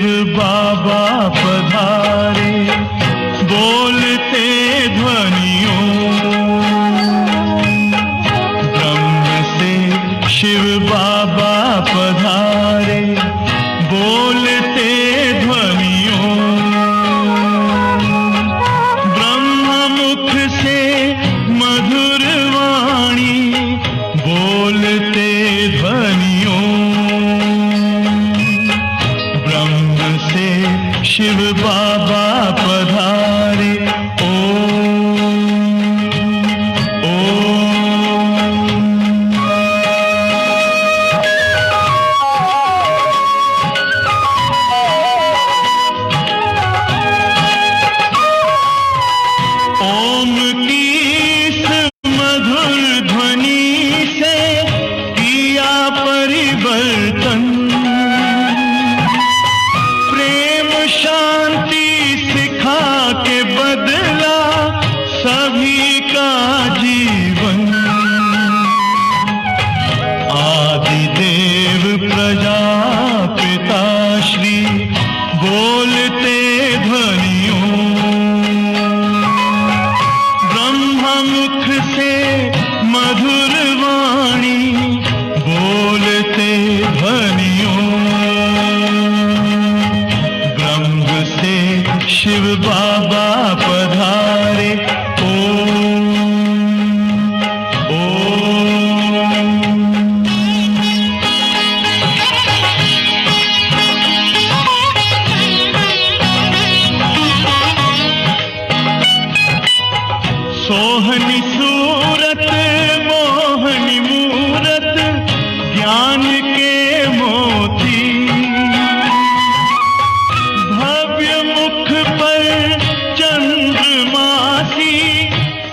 शिव बाबा पधारे, बोलते ध्वनियों। ब्रह्म से शिव बाबा पधारे, बोलते ध्वनियों। ब्रह्म मुख से मधुर वाणी, बोलते ध्वनियों। ब्रह्म से शिव बाबा पधारे, ओम ओम। ओम की इस मधुर ध्वनि से किया परिवर्तन, प्रेम शांति सिखा के बदला सभी का जीवन। आदिदेव प्रजापिता श्री, बोलते ध्वनियों। मुख से मधुर वाणी, बोलते ध्वनियों। ब्रह्म से शिव बाबा पधारे, ओम ओम। सोहनी सूरत मोहनी मूरत, ज्ञान के मोती। भव्य मुख पर चंद्रमासी,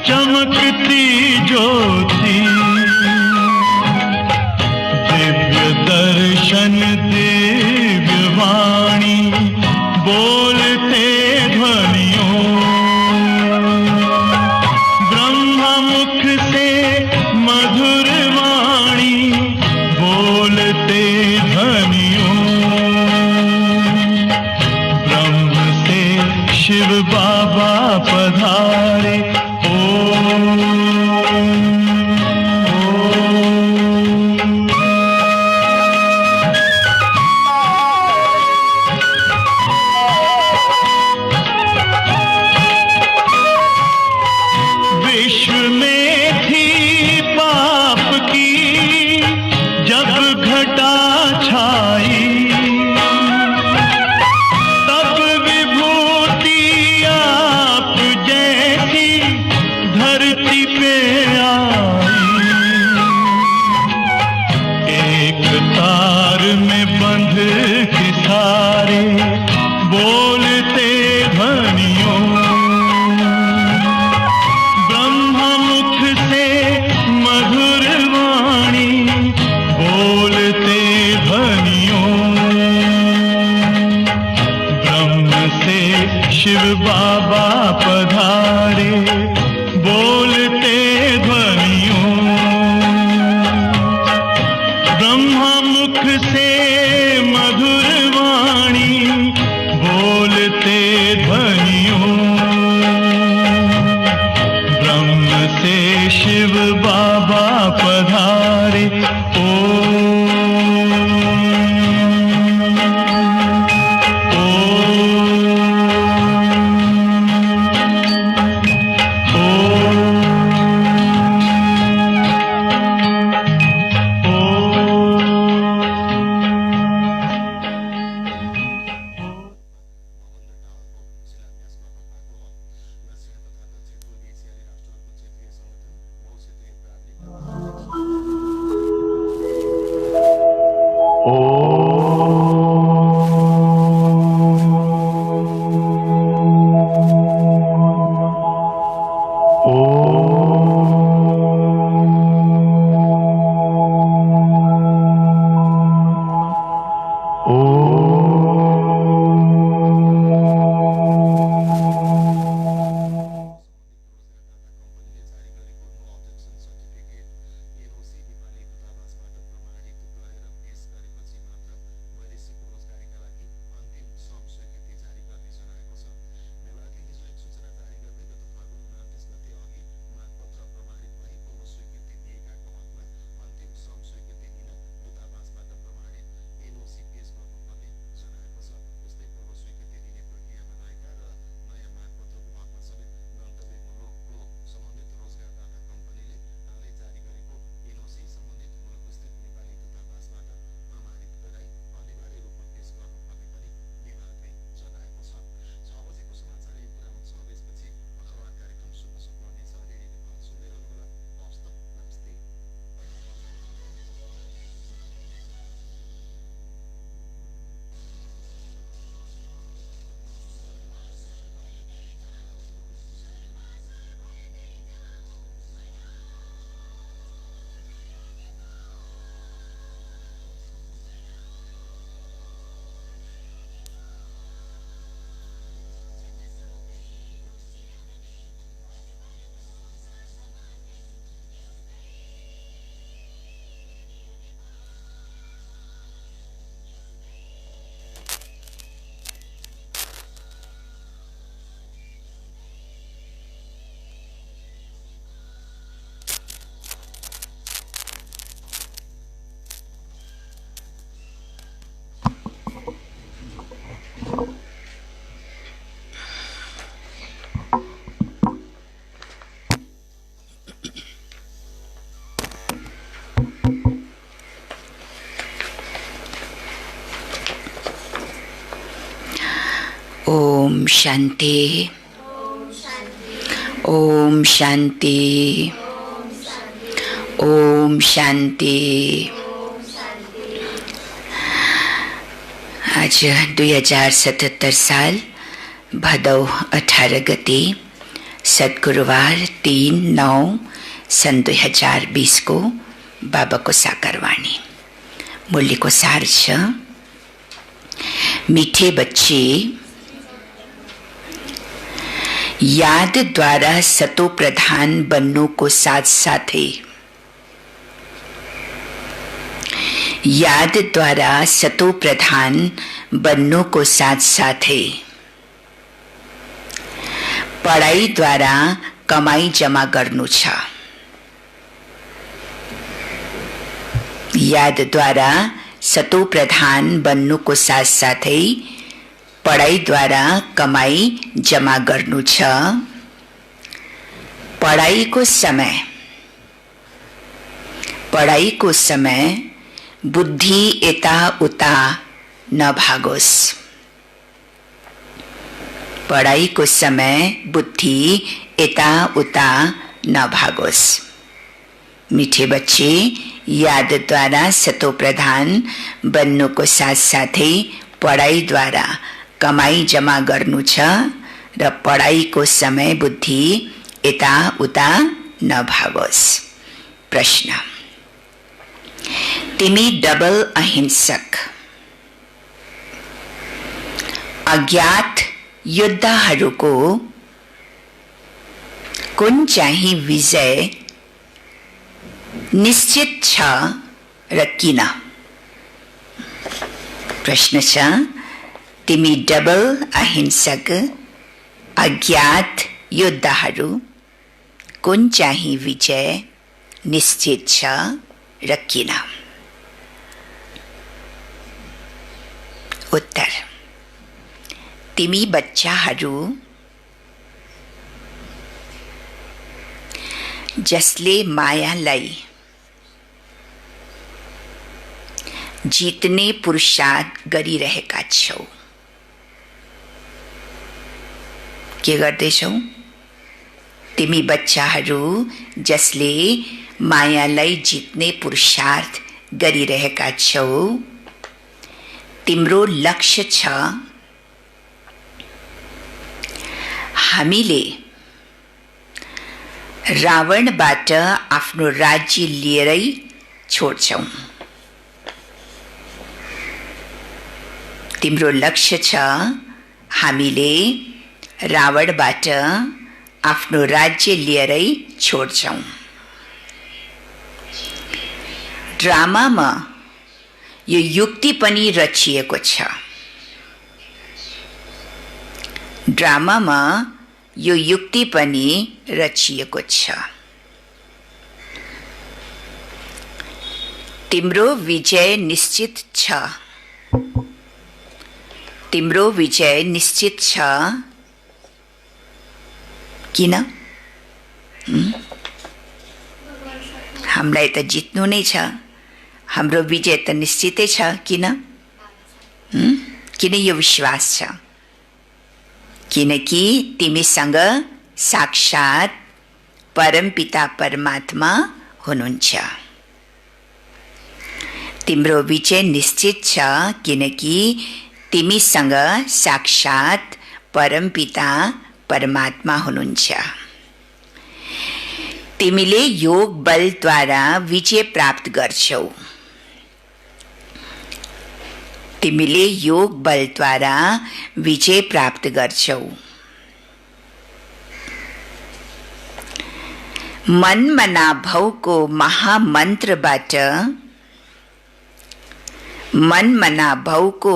चमकती ज्योति। दिव्य दर्शन दिव्य वाणी, बोलते ध्वनियों। मुख से मधुर वाणी, बोलते ध्वनियों। ब्रह्म से शिव बाबा पधारे, ओम ओम। विश्व में थी पाप की जब घटा छाई, तब विभूति आप जैसी धरती पे आई। एक तार में बंध के सारे, बोलते ध्वनियों। मधुर वाणी, बोलते ध्वनियों। ब्रह्म से शिव बाबा पधारे, बोलते ध्वनियों। ब्रह्मा मुख से मधुर वाणी, बोलते ध्वनियों। से शिव बाबा पधारे, ओम ओम। ओम शांति, ओम शांति, ओम शांति। आज 2077 साल भदौ 18 गते सद्गुरुवार 3/9 सन 2020 को बाबा को साकारवाणी। मूल्य को सार छ, मीठे बच्चे, याद द्वारा सतो प्रधान बनने को साथ साथे, याद द्वारा सतो प्रधान बनने को साथ साथे पढ़ाई द्वारा कमाई जमा गर्नु छ। याद द्वारा सतो प्रधान बन्नु को साथ साथै पढ़ाई द्वारा कमाई जमा गर्नु छ। पढ़ाई को समय बुद्धि यता उता नभागोस्। पढ़ाई को समय बुद्धि यता उता नभागोस्। मीठे बच्चे, याद द्वारा सतो प्रधान बन्नु को साथ साथै पढ़ाई द्वारा कमाई जमा गर्नु छ र पढ़ाई को समय बुद्धि यता उता नभागोस्। प्रश्न, तिमी डबल अहिंसक अज्ञात योद्धाहरूको कुन चाहिँ विजय निश्चित छ र किन? प्रश्न छ, तिमी डबल अहिंसक अज्ञात योद्धाहरू कुन चाहिँ विजय निश्चित छ र किन? उत्तर, तिमी बच्चाहरू जसले मायालाई जित्ने पुरुषार्थ गरिरहेका छौ। के गर्दैछौ? तिमी बच्चाहरू जसले मायालाई जित्ने पुरुषार्थ गरिरहेका छौ, तिम्रो लक्ष्य छ हामीले रावणबाट आफ्नो राज्य लिएरै छोड्छौं। तिम्रो लक्ष्य छ हामीले रावणबाट आफ्नो राज्य लिएरै छोड्छौं। ड्रामामा यो युक्ति पनि रचिएको छ। ड्रामामा यो युक्ति पनि रचिएको छ। तिम्रो विजय निश्चित छ। तिम्रो विजय निश्चित छ। किन? हामीलाई त जित्नु नै छ। हाम्रो विजय त निश्चितै छ। किन? किन यो विश्वास छ? किनकि तिमीसँग साक्षात परमपिता परमात्मा हुनुहुन्छ। तिम्रो विजय निश्चित छ किनकि तिमीसँग साक्षात परमपिता परमात्मा हुनुहुन्छ। तिमीले योग बलद्वारा विजय प्राप्त गर्छौ। तिमीले योग बलद्वारा विजय प्राप्त गर्छौ। मनमना भवको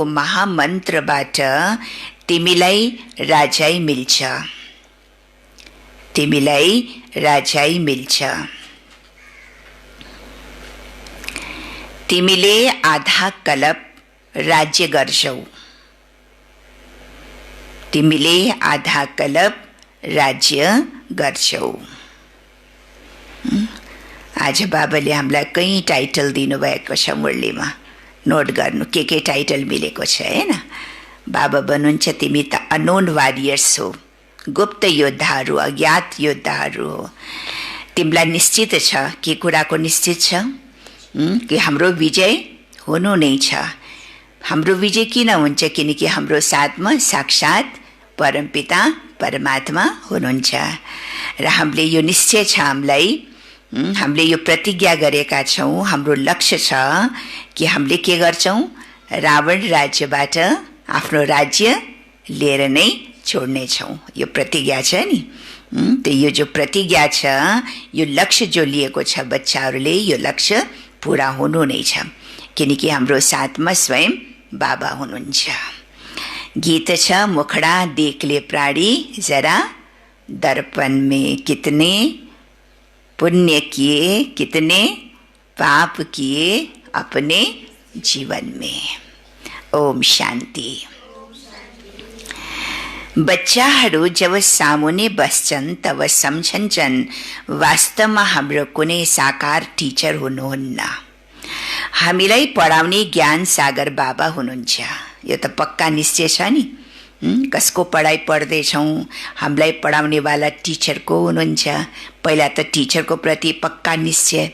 महामन्त्रबाट तिमीलाई राजाई मिल्छ। तिमीलाई राजाई मिल्छ। तिमीले आधा कल्प राज्य गर्छौ। तिमीले आधा कल्प राज्य गर्छौ। आज बाबाले हामीलाई कई टाइटल दिनुभएको छ मुरलीमा। नोट गर्नु के टाइटल मिलेको छ हैन। बाबा भन्नुहुन्छ तिमी त अनोन वारियर्स हो, गुप्त योद्धाहरू, अज्ञात योद्धाहरू हो। तिमीलाई निश्चित छ, के कुराको निश्चित छ? कि हाम्रो विजय हुनु नै छ। हाम्रो विजय किन हुन्छ? किनकि हाम्रो साथमा साक्षात परमपिता परमात्मा हुनुहुन्छ र हामीले यो निश्चय छ, हामीले यो प्रतिज्ञा गरेका छौँ, हाम्रो लक्ष्य छ कि हामीले के गर्छौँ? रावण राज्यबाट आफ्नो राज्य लिएर नै छोड्नेछौँ। यो प्रतिज्ञा छ नि। त यो जो प्रतिज्ञा छ, यो लक्ष्य जो लिएको छ बच्चाहरूले, यो लक्ष्य पूरा हुनु नै छ, किनकि हाम्रो साथमा स्वयं बाबा हुनुहुन्छ। गीत छ, मुखडा देखले प्राणी जरा दर्पण में, कितने पुण्य किए कितने पाप किए अपने जीवन में। ओम शान्ति। बच्चाहरू जब सामुने बस्छन् तब सम्झन्छन् वास्तवमा हाम्रो कुनै साकार टिचर हुनुहुन्न। हामीलाई पढाउने ज्ञान सागर बाबा हुनुहुन्छ। यो त पक्का निश्चय छ नि। कसको पढाइ पढ्दैछौँ? हामीलाई पढाउनेवाला टिचर को हुनुहुन्छ? पहिला त टिचरको प्रति पक्का निश्चय।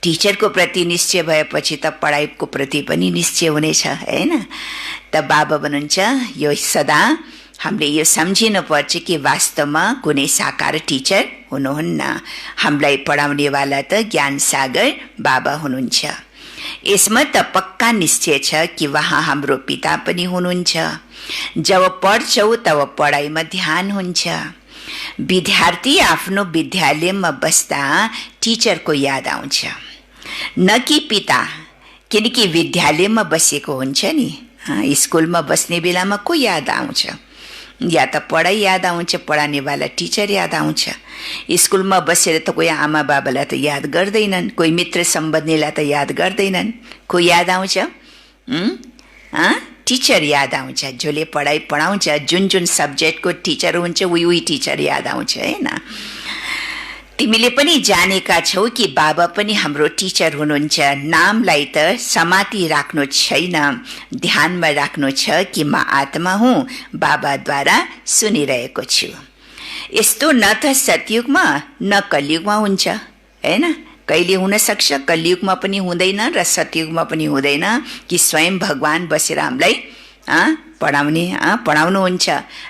टिचरको प्रति निश्चय भएपछि त पढाइको प्रति पनि निश्चय हुनेछ, हैन? त बाबा भन्नुहुन्छ यो सदा हामीले यो सम्झिनुपर्छ कि वास्तवमा कुनै साकार टिचर हुनुहुन्न। हामीलाई पढाउनेवाला त ज्ञान सागर बाबा हुनुहुन्छ। यसमा त पक्का निश्चय छ कि वहाँ हाम्रो पिता पनि हुनुहुन्छ। जब पढ्छौँ तब पढाइमा ध्यान हुन्छ। विद्यार्थी आफ्नो विद्यालयमा बस्दा टिचरको याद आउँछ, न कि पिता, किनकि विद्यालयमा बसेको हुन्छ नि। स्कुलमा बस्ने बेलामा को याद आउँछ? या त पढाइ याद आउँछ, पढाउनेवाला टिचर याद आउँछ। स्कुलमा बसेर त कोही आमा बाबालाई त याद गर्दैनन्, कोही मित्र सम्बन्धीलाई त याद गर्दैनन्। को याद आउँछ? टिचर याद आउँछ। जसले पढाइ पढाउँछ, जुन जुन सब्जेक्टको टिचर हुन्छ उही टिचर याद आउँछ, हैन? तिमीले पनि जानेका छौ कि बाबा पनि हाम्रो टिचर हुनुहुन्छ। नामलाई त समाति राख्नु छैन, ध्यानमा राख्नु छ कि म आत्मा हुँ, बाबाद्वारा सुनिरहेको छु। यस्तो न त सतयुगमा न कलियुगमा हुन्छ, हैन? कहिले हुन सक्छ, कलियुगमा पनि हुँदैन र सतयुगमा पनि हुँदैन कि स्वयं भगवान बसेर हामीलाई पढाउनुहुन्छ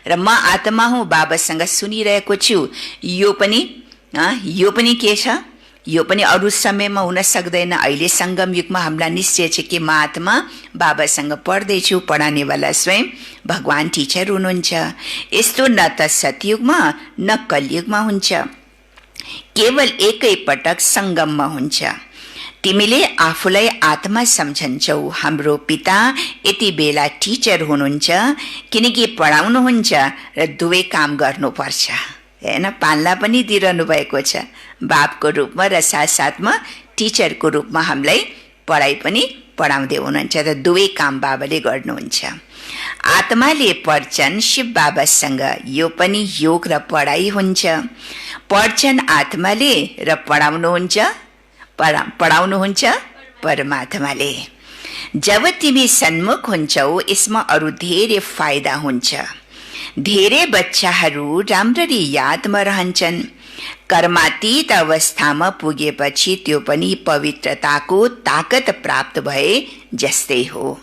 र म आत्मा हुँ, बाबासँग सुनिरहेको छु। यो पनि के छ? यो पनि अरू समयमा हुन सक्दैन। अहिले सङ्गम युगमा हामीलाई निश्चय छ कि म आत्मा बाबासँग पढ्दैछु, पढाउनेवाला स्वयं भगवान टिचर हुनुहुन्छ। यस्तो न त सतयुगमा न कलियुगमा हुन्छ, केवल एकै पटक सङ्गममा हुन्छ। तिमीले आफूलाई आत्मा सम्झन्छौ, हाम्रो पिता यति बेला टिचर हुनुहुन्छ, किनकि पढाउनुहुन्छ र दुवै काम गर्नुपर्छ, हैन? पाल्ना पनि दिइरहनु भएको छ बापको रूपमा र साथसाथमा टिचरको रूपमा हामीलाई पढाइ पनि पढाउँदै हुनुहुन्छ र दुवै काम बाबाले गर्नुहुन्छ। आत्माले पढ्छन् शिव बाबासँग, यो पनि योग र पढाइ हुन्छ। पढ्छन् आत्माले र पढाउनुहुन्छ परमात्माले। जब तिमी सन्मुख हुन्छौ, यसमा अरू धेरै फाइदा हुन्छ। धेरै बच्चाहरू राम्ररी यादमा रहन्छन्। कर्मातीत अवस्थामा पुगेपछि त्यो पनि पवित्रताको ताकत प्राप्त भए जस्तै हो।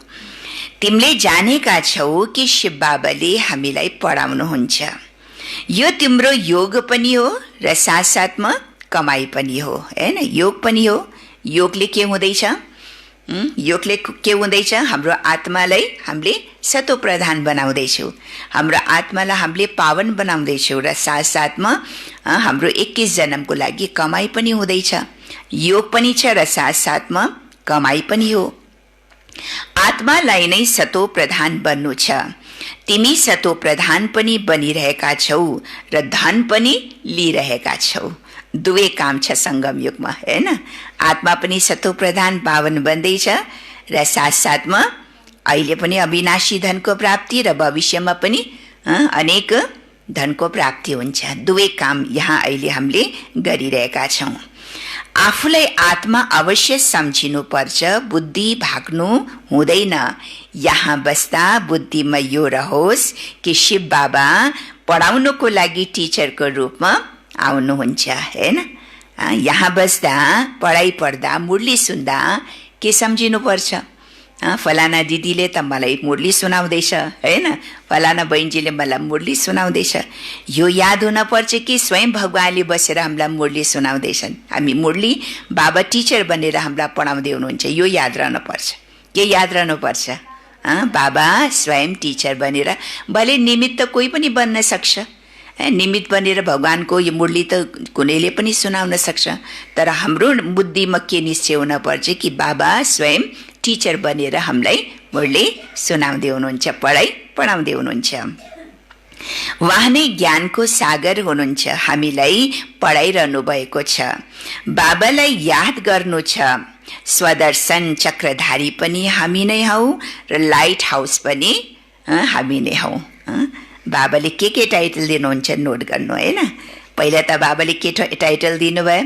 तिमीले जानेका छौ कि शिव बाबाले हामीलाई पढाउनुहुन्छ। यो तिम्रो योग पनि हो र साथसाथमा कमाई पनि हो, हैन? योग पनि हो। योगले के हुँदैछ? योगले के हुँदैछ? हाम्रो आत्मालाई हामीले सतो प्रधान बनाउँदैछौँ, हाम्रो आत्मालाई हामीले पावन बनाउँदैछौँ र साथसाथमा हाम्रो 21 जन्मको लागि कमाई पनि हुँदैछ। योग पनि छ र साथसाथमा कमाई पनि हो। आत्मालाई नै सतो प्रधान बन्नु छ। तिमी सतो प्रधान पनि बनिरहेका छौ र धन पनि लिइरहेका छौ। दुवै काम छ सङ्गम युगमा, हैन? आत्मा पनि सतो प्रधान पावन बन्दैछ र साथसाथमा अहिले पनि अविनाशी धनको प्राप्ति र भविष्यमा पनि अनेक धनको प्राप्ति हुन्छ। दुवै काम यहाँ अहिले हामीले गरिरहेका छौँ। आफूलाई आत्मा अवश्य सम्झिनुपर्छ, बुद्धि भाग्नु हुँदैन। यहाँ बस्दा बुद्धिमा यो रहोस् कि शिव बाबा पढाउनुको लागि टिचरको रूपमा आउनुहुन्छ, हैन? यहाँ बस्दा, पढाइ पढ्दा, मुरली सुन्दा के सम्झिनुपर्छ? फलाना दिदीले त मलाई मुरली सुनाउँदैछ, हैन? फलाना बहिनीजीले मलाई मुरली सुनाउँदैछ। यो याद हुनपर्छ कि स्वयं भगवानले बसेर हामीलाई मुरली सुनाउँदैछन्। हामी मुरली बाबा टिचर बनेर हामीलाई पढाउँदै हुनुहुन्छ, यो याद रहनुपर्छ। के याद रहनुपर्छ? बाबा स्वयं टिचर बनेर, भले निमित्त कोही पनि बन्न सक्छ, निमित्त बनेर भगवानको यो मुरली त कुनैले पनि सुनाउन सक्छ, तर हाम्रो बुद्धिमा के निश्चय हुनपर्छ कि बाबा स्वयं टिचर बनेर हामीलाई मुरली सुनाउँदै हुनुहुन्छ, पढाउँदै हुनुहुन्छ। उहाँ नै ज्ञानको सागर हुनुहुन्छ, हामीलाई पढाइरहनु भएको छ। बाबालाई याद गर्नु छ। स्वदर्शन चक्रधारी पनि हामी नै हौ र लाइट हाउस पनि हामी नै हौ। बाबाले के टाइटल दिनुहुन्छ नोट गर्नु, हैन? पहिला त बाबाले के टाइटल दिनुभयो?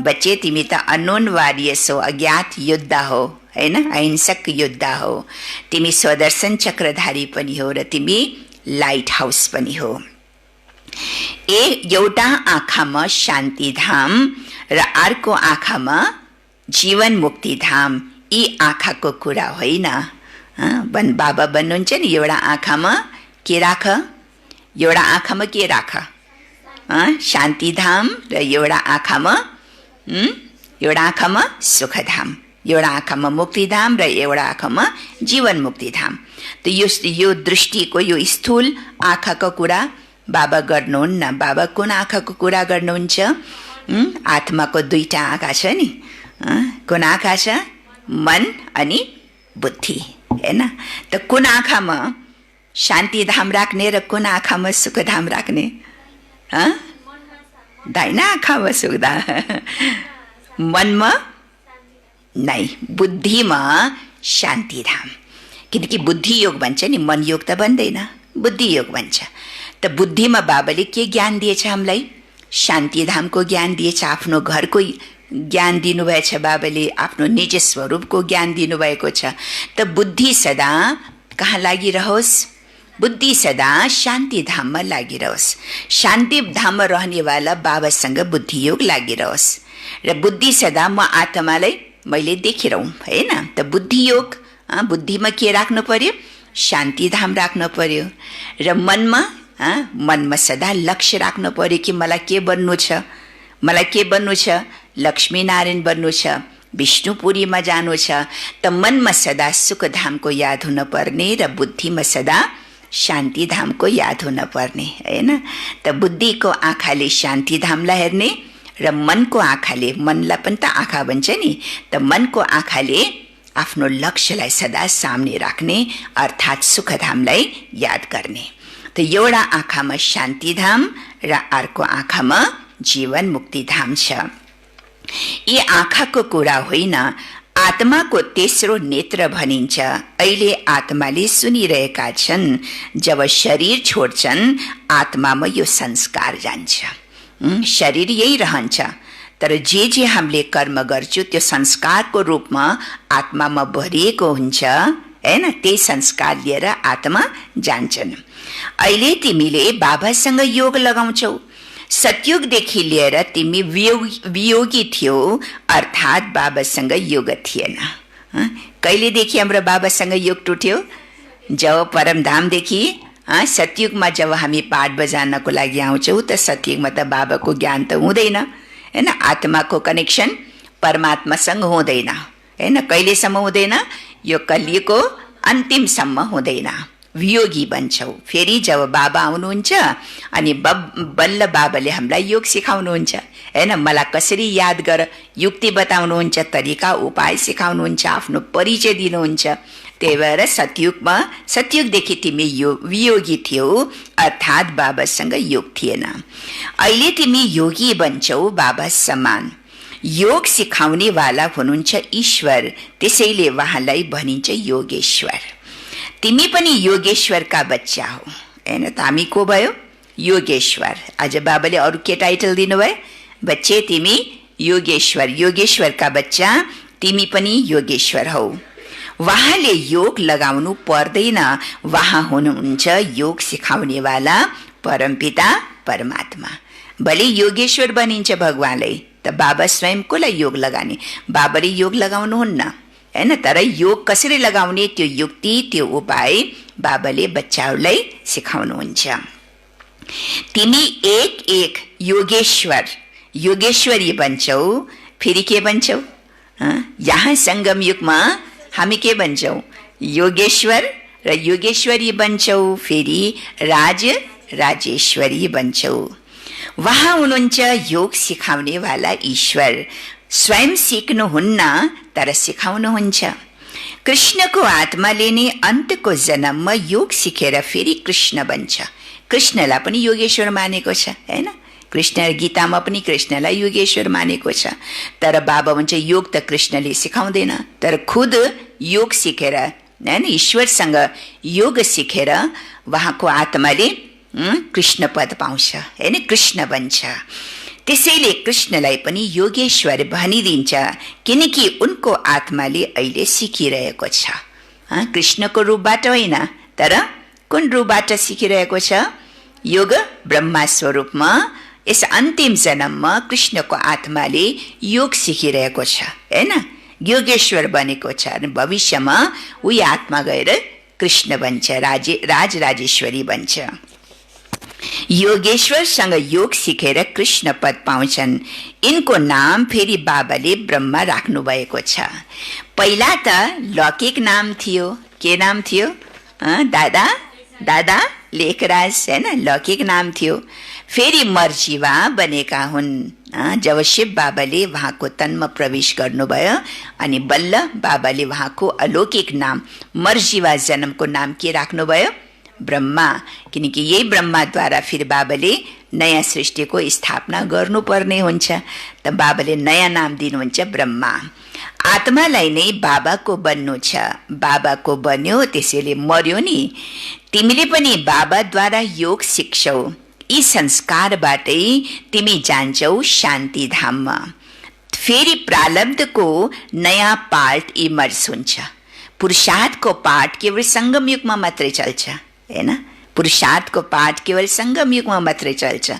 बच्चे तिमी त अननोन वारियर्स हो, अज्ञात योद्धा हो, हैन? अहिंसक योद्धा हो। तिमी स्वदर्शन चक्रधारी पनि हो र तिमी लाइट हाउस पनि हो। एउटा आँखामा शान्तिधाम र अर्को आँखामा जीवन मुक्तिधाम। यी आँखाको कुरा होइन। बाबा भन्नुहुन्छ नि, एउटा आँखामा के राख? एउटा आँखामा के राख? शान्तिधाम र एउटा आँखामा सुखधाम, एउटा आँखामा मुक्तिधाम र एउटा आँखामा जीवन मुक्तिधाम। त यो दृष्टिको, यो स्थूल आँखाको कुरा बाबा गर्नुहुन्न। बाबा कुन आँखाको कुरा गर्नुहुन्छ? आत्माको दुईटा आँखा छ नि। कुन आँखा छ? मन अनि बुद्धि, हैन? त कुन आँखामा शान्तिधाम राख्ने र कुन आँखामा सुखधाम राख्ने? दाहिना आँखामा सुखधाम, मनमा नै, बुद्धिमा शान्तिधाम। किनकि बुद्धि योग भन्छ नि, मन योग त भन्दैन, बुद्धि योग भन्छ। त बुद्धिमा बाबाले के ज्ञान दिएछ हामीलाई? शान्तिधामको ज्ञान दिएछ, आफ्नो घरको ज्ञान दिनुभएछ बाबाले, आफ्नो निज स्वरूपको ज्ञान दिनुभएको छ। त बुद्धि सदा कहाँ लागिरहोस्? बुद्धि सदा शान्तिधाममा लागिरहोस्। शान्तिधाममा रहनेवाला बाबासँग बुद्धि योग लागिरहोस् र बुद्धि सदा म आत्मालाई मैले देखिरहँ, हैन? त बुद्धि योग, बुद्धिमा के राख्नु पर्यो? शान्तिधाम राख्नु पर्यो। र मनमा सदा लक्ष्य राख्नु पर्यो कि मलाई के बन्नु छ? मलाई के बन्नु छ? लक्ष्मीनारायण बन्नु छ, विष्णुपुरीमा जानु छ। त मनमा सदा सुखधामको याद हुन पर्ने र बुद्धिमा सदा शान्तिधामको याद हुन पर्ने, हैन? त बुद्धिको आँखाले शान्तिधामलाई हेर्ने र मनको आँखाले, मनलाई पनि त आँखा भन्छ नि, त मनको आँखाले आफ्नो लक्ष्यलाई सदा सामने राख्ने, अर्थात् सुखधामलाई याद गर्ने। त एउटा आँखामा शान्तिधाम र अर्को आँखामा जीवन मुक्तिधाम छ। यी आँखाको कुरा होइन, आत्माको तेस्रो नेत्र भनिन्छ। अहिले आत्माले सुनिरहेका छन्, जब शरीर छोड्छन् आत्मामा यो संस्कार जान्छ। शरीर यही रहन्छ, तर जे हामीले कर्म गर्छौँ त्यो संस्कारको रूपमा आत्मामा भरिएको हुन्छ, हैन? त्यही संस्कार लिएर आत्मा जान्छन्। अहिले तिमीले बाबासँग योग लगाउँछौ। सतयुगदेखि लिएर तिमी वियोगी थियौ, अर्थात् बाबासँग योग थिएन। कहिलेदेखि हाम्रो बाबासँग योग टुट्यो? जब परमधामदेखि सतयुगमा जब हामी पाठ बजाउनको लागि आउँछौँ त सतयुगमा त बाबाको ज्ञान त हुँदैन, हैन? आत्माको कनेक्सन परमात्मासँग हुँदैन, हैन? कहिलेसम्म हुँदैन? यो कलियुगको अन्तिमसम्म हुँदैन। वियोगी बन्छौ। फेरि जब बाबा आउनुहुन्छ अनि बल्ल बाबाले हामीलाई योग सिकाउनुहुन्छ, हैन? मलाई कसरी याद गर, युक्ति बताउनुहुन्छ, तरिका उपाय सिकाउनुहुन्छ, आफ्नो परिचय दिनुहुन्छ। त्यही भएर सतयुगदेखि तिमी वियोगी थियौ, अर्थात् बाबासँग योग थिएन। अहिले तिमी योगी बन्छौ, बाबा समान। योग सिकाउने वाला हुनुहुन्छ ईश्वर, त्यसैले उहाँलाई भनिन्छ योगेश्वर। तिमी पनि योगेश्वरका बच्चा हो, हैन? त हामी को भयो? योगेश्वर। आज बाबाले अरू के टाइटल दिनुभयो? बच्चे तिमी योगेश्वर, योगेश्वरका बच्चा तिमी पनि योगेश्वर हौ। वहाँले योग लगाउनु पर्दैन, वहाँ हुनुहुन्छ योग सिकाउनेवाला परमपिता परमात्मा। भले योगेश्वर बनिन्छ भगवानलाई, त बाबा स्वयं कोलाई योग लगाने? बाबाले योग लगाउनुहुन्न हैन, तर योग कसरी लगाउने त्यो युक्ति, त्यो उपाय बाबाले बच्चाहरूलाई सिकाउनुहुन्छ। तिमी एक एक योगेश्वर, योगेश्वरी बन्छौ, फेरि के बन्छौ? यहाँ संगम युगमा हामी के बन्छौ? योगेश्वर र योगेश्वरी बन्छौ, फेरि राज राजेश्वरी बन्छौ। वहाँ हुनुहुन्छ योग सिकाउने वाला ईश्वर, स्वयं सिक्नुहुन्न तर सिकाउनुहुन्छ। कृष्णको आत्माले नै अन्तको जन्ममा योग सिकेर फेरि कृष्ण बन्छ। कृष्णलाई पनि योगेश्वर मानेको छ हैन, कृष्ण गीतामा पनि कृष्णलाई योगेश्वर मानेको छ। तर बाबा भन्छ योग त कृष्णले सिकाउँदैन, तर खुद योग सिकेर हैन, ईश्वरसँग योग सिकेर वहाँको आत्माले कृष्ण पद पाउँछ हैन, कृष्ण बन्छ। त्यसैले कृष्णलाई पनि योगेश्वर भनिदिन्छ, किनकि उनको आत्माले अहिले सिकिरहेको छ। कृष्णको रूपबाट होइन, तर कुन रूपबाट सिकिरहेको छ? योग ब्रह्मा स्वरूपमा यस अन्तिम जन्ममा कृष्णको आत्माले योग सिकिरहेको छ हैन, योगेश्वर बनेको छ। अनि भविष्यमा उही आत्मा गएर कृष्ण बन्छ, राज राजेश्वरी बन्छ। योगेश्वरसँग योग सिकेर कृष्ण पद पाउँछन्। यिनको नाम फेरि बाबाले ब्रह्मा राख्नु भएको छ। पहिला त लौकिक नाम थियो। के नाम थियो? दादा दादा लेखराज हैन, लौकिक नाम थियो। फेरि मर्जीवा बनेका हुन्। जब शिव बाबाले वहाँको तनमा प्रवेश गर्नुभयो अनि बल्ल बाबाले वहाँको अलौकिक नाम मर्जीवा जन्मको नाम के राख्नुभयो? ब्रह्मा, किनकि यही ब्रह्माद्वारा फिर बाबाले नयाँ सृष्टिको स्थापना गर्नुपर्ने हुन्छ। त बाबाले नयाँ नाम दिनुहुन्छ ब्रह्मा। आत्मालाई नै बाबाको बन्नु छ, बाबाको बन्यो त्यसैले मर्यो नि। तिमीले पनि बाबाद्वारा योग सिक्छौ, यी संस्कारबाटै तिमी जान्छौ शान्ति धाममा। फेरि प्रारब्धको नयाँ पार्ट इमर्ज हुन्छ। पुरुषार्थको पाठ केवल संगम युगमा मात्रै चल्छ हैन, पुरुषार्थको पाठ केवल संगम युगमा मात्रै चल्छ।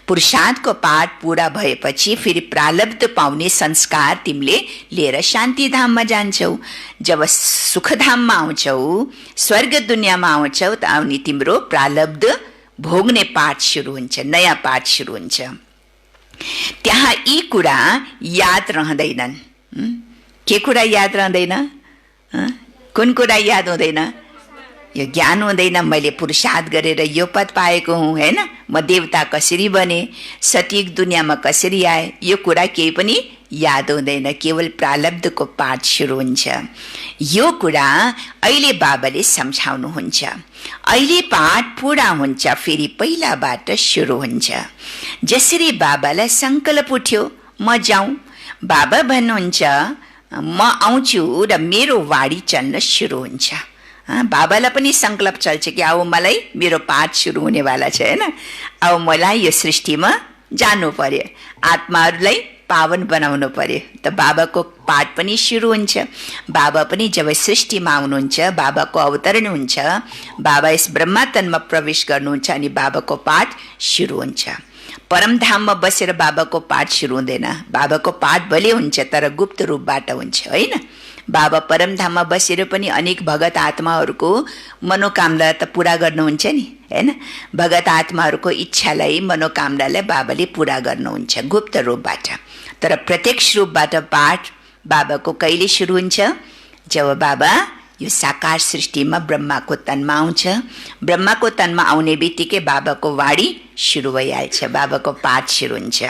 पुरुषार्थको पाठ पूरा भएपछि फेरि प्रारब्ध पाउने संस्कार तिमीले लिएर शान्ति धाममा जान्छौ। जब सुखधाममा आउँछौ, स्वर्ग दुनियाँमा आउँछौ, त आउने तिम्रो प्रारब्ध भोग्ने पाठ सुरु हुन्छ, नयाँ पाठ सुरु हुन्छ। त्यहाँ यी कुरा याद रहँदैनन्। के कुरा याद रहँदैन? कुन कुरा याद हुँदैन? यो ज्ञान हुँदैन, मैले पुरुषार्थ गरेर यो पद पाएको हुँ हैन, म देवता कसरी बने, सतीक दुनियाँमा कसरी आए, यो कुरा केही पनि याद हुँदैन। केवल प्रारब्धको पाठ सुरु हुन्छ। यो कुरा अहिले बाबाले सम्झाउनुहुन्छ। अहिले पाठ पूरा हुन्छ, फेरि पहिलाबाट सुरु हुन्छ। जसरी बाबालाई सङ्कल्प उठ्यो म जाउँ, बाबा भन्नुहुन्छ म आउँछु र मेरो वाणी चल्न सुरु हुन्छ। बाबालाई पनि सङ्कल्प चल्छ कि अब मलाई मेरो पाठ सुरु हुनेवाला छ हैन, अब मलाई यो सृष्टिमा जानु पर्यो, आत्माहरूलाई पावन बनाउनु पर्यो। त बाबाको पाठ पनि सुरु हुन्छ। बाबा पनि जब सृष्टिमा आउनुहुन्छ, बाबाको अवतरण हुन्छ, बाबा यस ब्रह्मातनमा प्रवेश गर्नुहुन्छ अनि बाबाको पाठ सुरु हुन्छ। परमधाममा बसेर बाबाको पाठ सुरु हुँदैन। बाबाको पाठ भले हुन्छ तर गुप्त रूपबाट हुन्छ होइन। बाबा परमधाममा बसेर पनि अनेक भगत आत्माहरूको मनोकामना त पूरा गर्नुहुन्छ नि हैन। भगत आत्माहरूको इच्छालाई, मनोकामनालाई बाबाले पूरा गर्नुहुन्छ गुप्त रूपबाट। तर प्रत्यक्ष रूपबाट पाठ बाबाको कहिले सुरु हुन्छ? जब बाबा यो साकार सृष्टिमा ब्रह्माको तनमा आउँछ। ब्रह्माको तनमा आउने बित्तिकै बाबाको वाणी सुरु भइहाल्छ, बाबाको पाठ सुरु हुन्छ।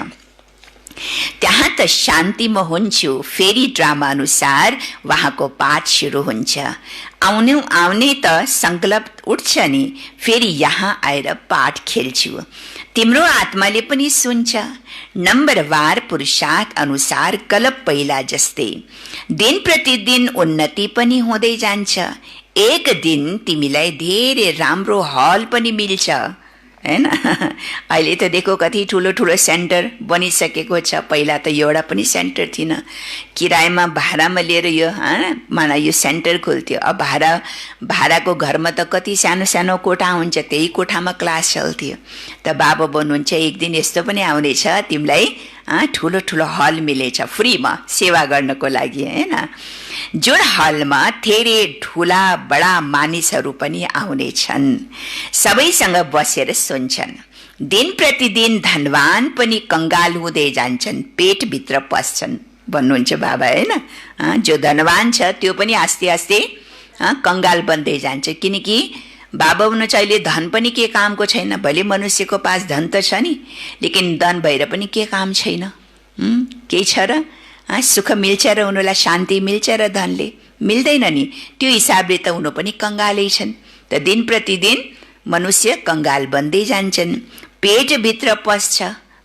त्यहाँ त शान्तिमा हुन्छु, फेरि ड्रामा अनुसार वहाँको पाठ सुरु हुन्छ। आउने त सङ्कल्प उठ्छ नि, फेरि यहाँ आएर पाठ खेल्छु। तिम्रो आत्माले पनि सुन्छ। नम्बरवार पुरुषार्थ अनुसार कलप पहिला जस्तै दिन प्रतिदिन उन्नति पनि हुँदै जान्छ। एक दिन तिमीलाई धेरै राम्रो हल पनि मिल्छ हैन। अहिले त देखो कति ठुलो ठुलो सेन्टर बनिसकेको छ, पहिला त एउटा पनि सेन्टर थिएन। किरायमा भाडामा लिएर यो माना यो सेन्टर खोल्थ्यो। अब भाडाको घरमा त कति सानो सानो कोठा हुन्छ, त्यही कोठामा क्लास चल्थ्यो। त बाबा भन्नुहुन्छ एक दिन यस्तो पनि आउनेछ तिमीलाई ठुलो ठुलो हल मिलेछ फ्रीमा सेवा गर्नको लागि, हैन। जुन हलमा धेरै ठुला बडा मानिसहरू पनि आउनेछन्, सबैसँग बसेर सुन्छन्। दिन प्रतिदिन धनवान पनि कंगाल हुँदै जान्छन्, पेटभित्र पस्छन् भन्नुहुन्छ बाबा, हैन। जो धनवान छ त्यो पनि आस्ते आस्ते कंगाल बन्दै जान्छ, किनकि बाबा हुनुहुन्छ अहिले धन पनि के कामको छैन। भले मनुष्यको पास धन त छ नि, लेकिन धन भएर पनि के काम छैन। केही छ र? सुख मिल्छ र उनीहरूलाई शान्ति मिल्छ र धनले मिल्दैन नि। त्यो हिसाबले त उनीहरू पनि कंगालै छन्। त दिन प्रतिदिन मनुष्य कंगाल बन्दै जान्छन्, पेटभित्र पस्छ।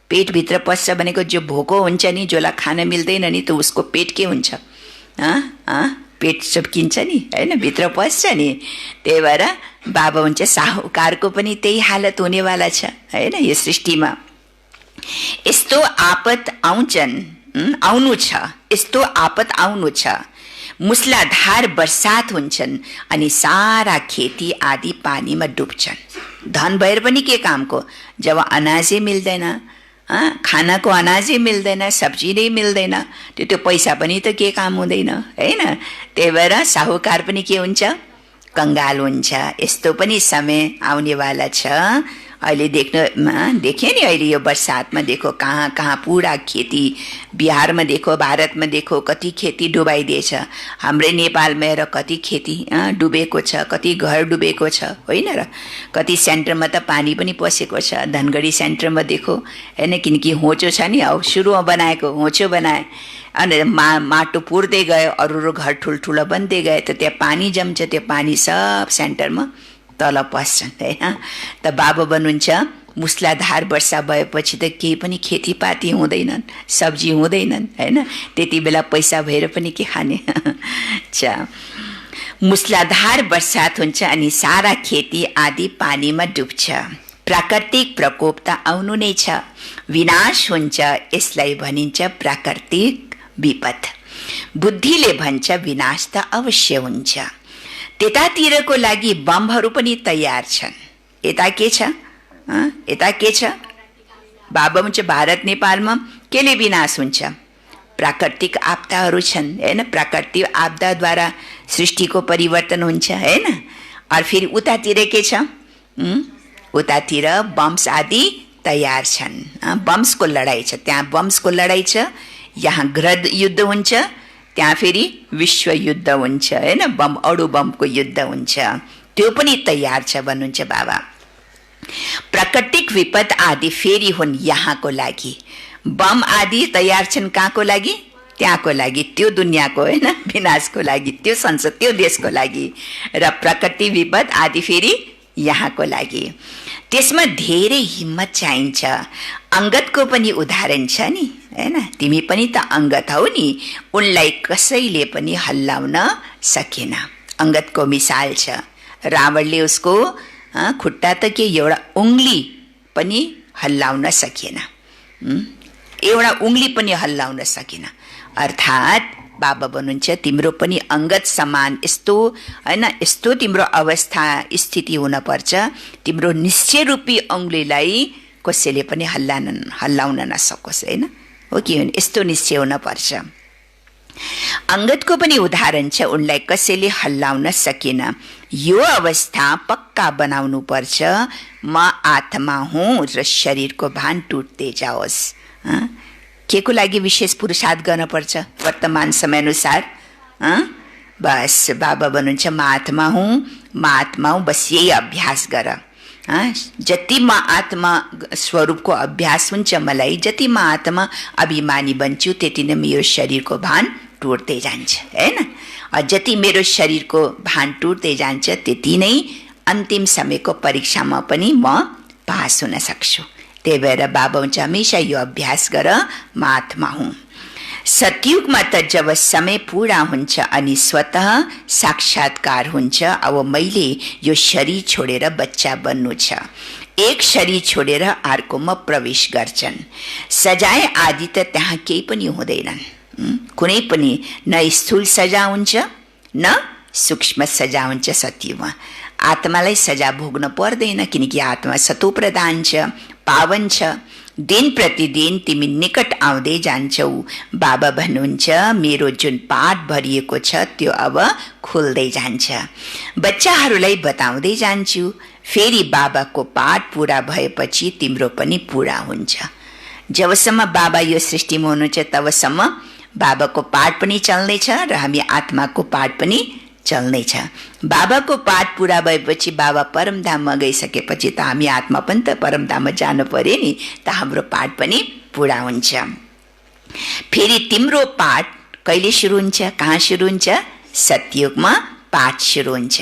पेटभित्र पस्छ भनेको जो भोको हुन्छ नि, जसलाई खान मिल्दैन नि, त उसको पेट के हुन्छ? पेट चप्किन्छ नि, हैन, भित्र पस्छ नि। त्यही भएर बाबा हुन्छ साहुकारको पनि त्यही हालत हुनेवाला छ, हैन। यो सृष्टिमा यस्तो आपत आउनु छ, यस्तो आपत आउनु छ, मुसलाधार बर्सात हुन्छन् अनि सारा खेती आदि पानीमा डुब्छन्। धन भएर पनि के कामको? जब अनाजै मिल्दैन, खानाको अनाजै मिल्दैन, सब्जी नै मिल्दैन, त्यो पैसा पनि त के काम हुँदैन, हैन। त्यही भएर साहुकार पनि के हुन्छ? कंगाल हुन्छ। यस्तो पनि समय आउनेवाला छ। अहिले देख्यो नि, अहिले यो बरसातमा देखो कहाँ कहाँ पुरा खेती, बिहारमा देखो, भारतमा देखो कति खेती डुबाइदिएछ। हाम्रै नेपालमा हेर कति खेती डुबेको छ, कति घर डुबेको छ, होइन र? कति सेन्टरमा त पानी पनि पसेको छ। धनगढी सेन्टरमा देखो, होइन, किनकि होचो छ नि, अब सुरुमा बनाएको होचो बनाए अनि माटो पुर्दै गयो, अरू घर ठुल्ठुलो बन्दै गए, त त्यहाँ पानी जम्छ, त्यो पानी सब सेन्टरमा तल पस्छन्, होइन। त बाबा भन्नुहुन्छ मुसलाधार वर्षा भएपछि त केही पनि खेतीपाती हुँदैनन्, सब्जी हुँदैनन्, होइन। त्यति बेला पैसा भएर पनि के खाने? मुसलाधार बर्सात हुन्छ अनि सारा खेती आदि पानीमा डुब्छ। प्राकृतिक प्रकोप त आउनु नै छ, विनाश हुन्छ, यसलाई भनिन्छ प्राकृतिक विपद। बुद्धिले भन्छ विनाश त अवश्य हुन्छ। त्यतातिरको लागि बमहरू पनि तयार छन्। यता के छ? यता के छ? बाबा भन्छ भारत नेपालमा केले विनाश हुन्छ? प्राकृतिक आपदाहरू छन्, हैन। प्राकृतिक आपदाद्वारा सृष्टिको परिवर्तन हुन्छ, हैन। और फेरि उतातिर के छ? उतातिर बम्स आदि तयार छन्। बम्सको लडाई छ, त्यहाँ बम्सको लडाई छ। यहाँ गृह युद्ध हुन्छ, त्यहाँ फेरि विश्व युद्ध हुन्छ, हैन। बम अणु बमको युद्ध हुन्छ, त्यो पनि तयार छ भन्नुहुन्छ बाबा। प्राकृतिक विपद आदि फेरि हुन् यहाँको लागि। बम आदि तयार छन् कहाँको लागि? त्यहाँको लागि, त्यो दुनियाँको, हैन, विनाशको लागि, त्यो संसार, त्यो देशको लागि। र प्राकृतिक विपद आदि फेरि यहाँको लागि। त्यसमा धेरै हिम्मत चाहिन्छ। अंगतको पनि उदाहरण छ नि, हैन। तिमी पनि त अंगत हौ नि, उनलाई कसैले पनि हल्लाउन सकेन। अंगतको मिसाल छ। रावणले उसको खुट्टा त के एउटा उंगली पनि हल्लाउन सकेन, एउटा उंगली पनि हल्लाउन सकेन। अर्थात् बाबा भन्नुहुन्छ तिम्रो पनि अंगत समान यस्तो, हैन, यस्तो तिम्रो अवस्था स्थिति हुन पर्छ, तिम्रो निश्चय रूपी अंगुलीलाई कसैले पनि हल्लाउन नसकोस्, हैन। हो कि होइन? यस्तो निश्चय हुन पर्छ। अंगतको पनि उदाहरण छ, उनलाई कसैले हल्लाउन सकेन। यो अवस्था पक्का बनाउनु पर्छ। म आत्मा हुँ र शरीरको भान टुट्दै जाओस्। के को लागि विशेष पुरुषार्थ गर्न पर्छ वर्तमान समय अनुसार? बस बाबा भन्नुहुन्छ म आत्मा हुँ, बस यही अभ्यास गर। जति म आत्मा स्वरूपको अभ्यास हुन्छ मलाई, जति म आत्मा अभिमानी बन्छु, त्यति नै मेरो शरीरको भान टुट्दै जान्छ, हैन। जति मेरो शरीरको भान टुट्दै जान्छ, त्यति नै अन्तिम समयको परीक्षामा पनि म पास हुन सक्छु। त्यही भएर बाबा हुन्छ हमेशा यो अभ्यास गर, म आत्मा हुँ। सतयुगमा त जब समय पूरा हुन्छ अनि स्वतः साक्षात्कार हुन्छ, अब मैले यो शरीर छोडेर बच्चा बन्नु छ। एक शरीर छोडेर अर्कोमा प्रवेश गर्छन्। सजाय आदि त त्यहाँ केही पनि हुँदैनन्। कुनै पनि न स्थूल सजा हुन्छ न सूक्ष्म सजा हुन्छ। सत्यमा आत्मालाई सजा भोग्न पर्दैन, किनकि आत्मा सतो प्रधान छ, पावन छ। दिन प्रतिदिन तिमी निकट आउँदै जान्छौ। बाबा भन्नुहुन्छ मेरो जुन पाठ भरिएको छ त्यो अब खुल्दै जान्छ। बच्चाहरूलाई बताउँदै जान्छु, फेरि बाबाको पाठ पूरा भएपछि तिम्रो पनि पूरा हुन्छ। जबसम्म बाबा यो सृष्टिमा हुनुहुन्छ तबसम्म बाबाको पाठ पनि चल्दैछ र हामी आत्माको पाठ पनि चल्दैछ। बाबाको पाठ पूरा भएपछि बाबा परमधाममा गइसकेपछि त हामी आत्मा पनि त परमधाममा जानु पर्यो नि, त हाम्रो पाठ पनि पूरा हुन्छ। फेरि तिम्रो पाठ कहिले सुरु हुन्छ, कहाँ सुरु हुन्छ? सतयुगमा पाठ सुरु हुन्छ।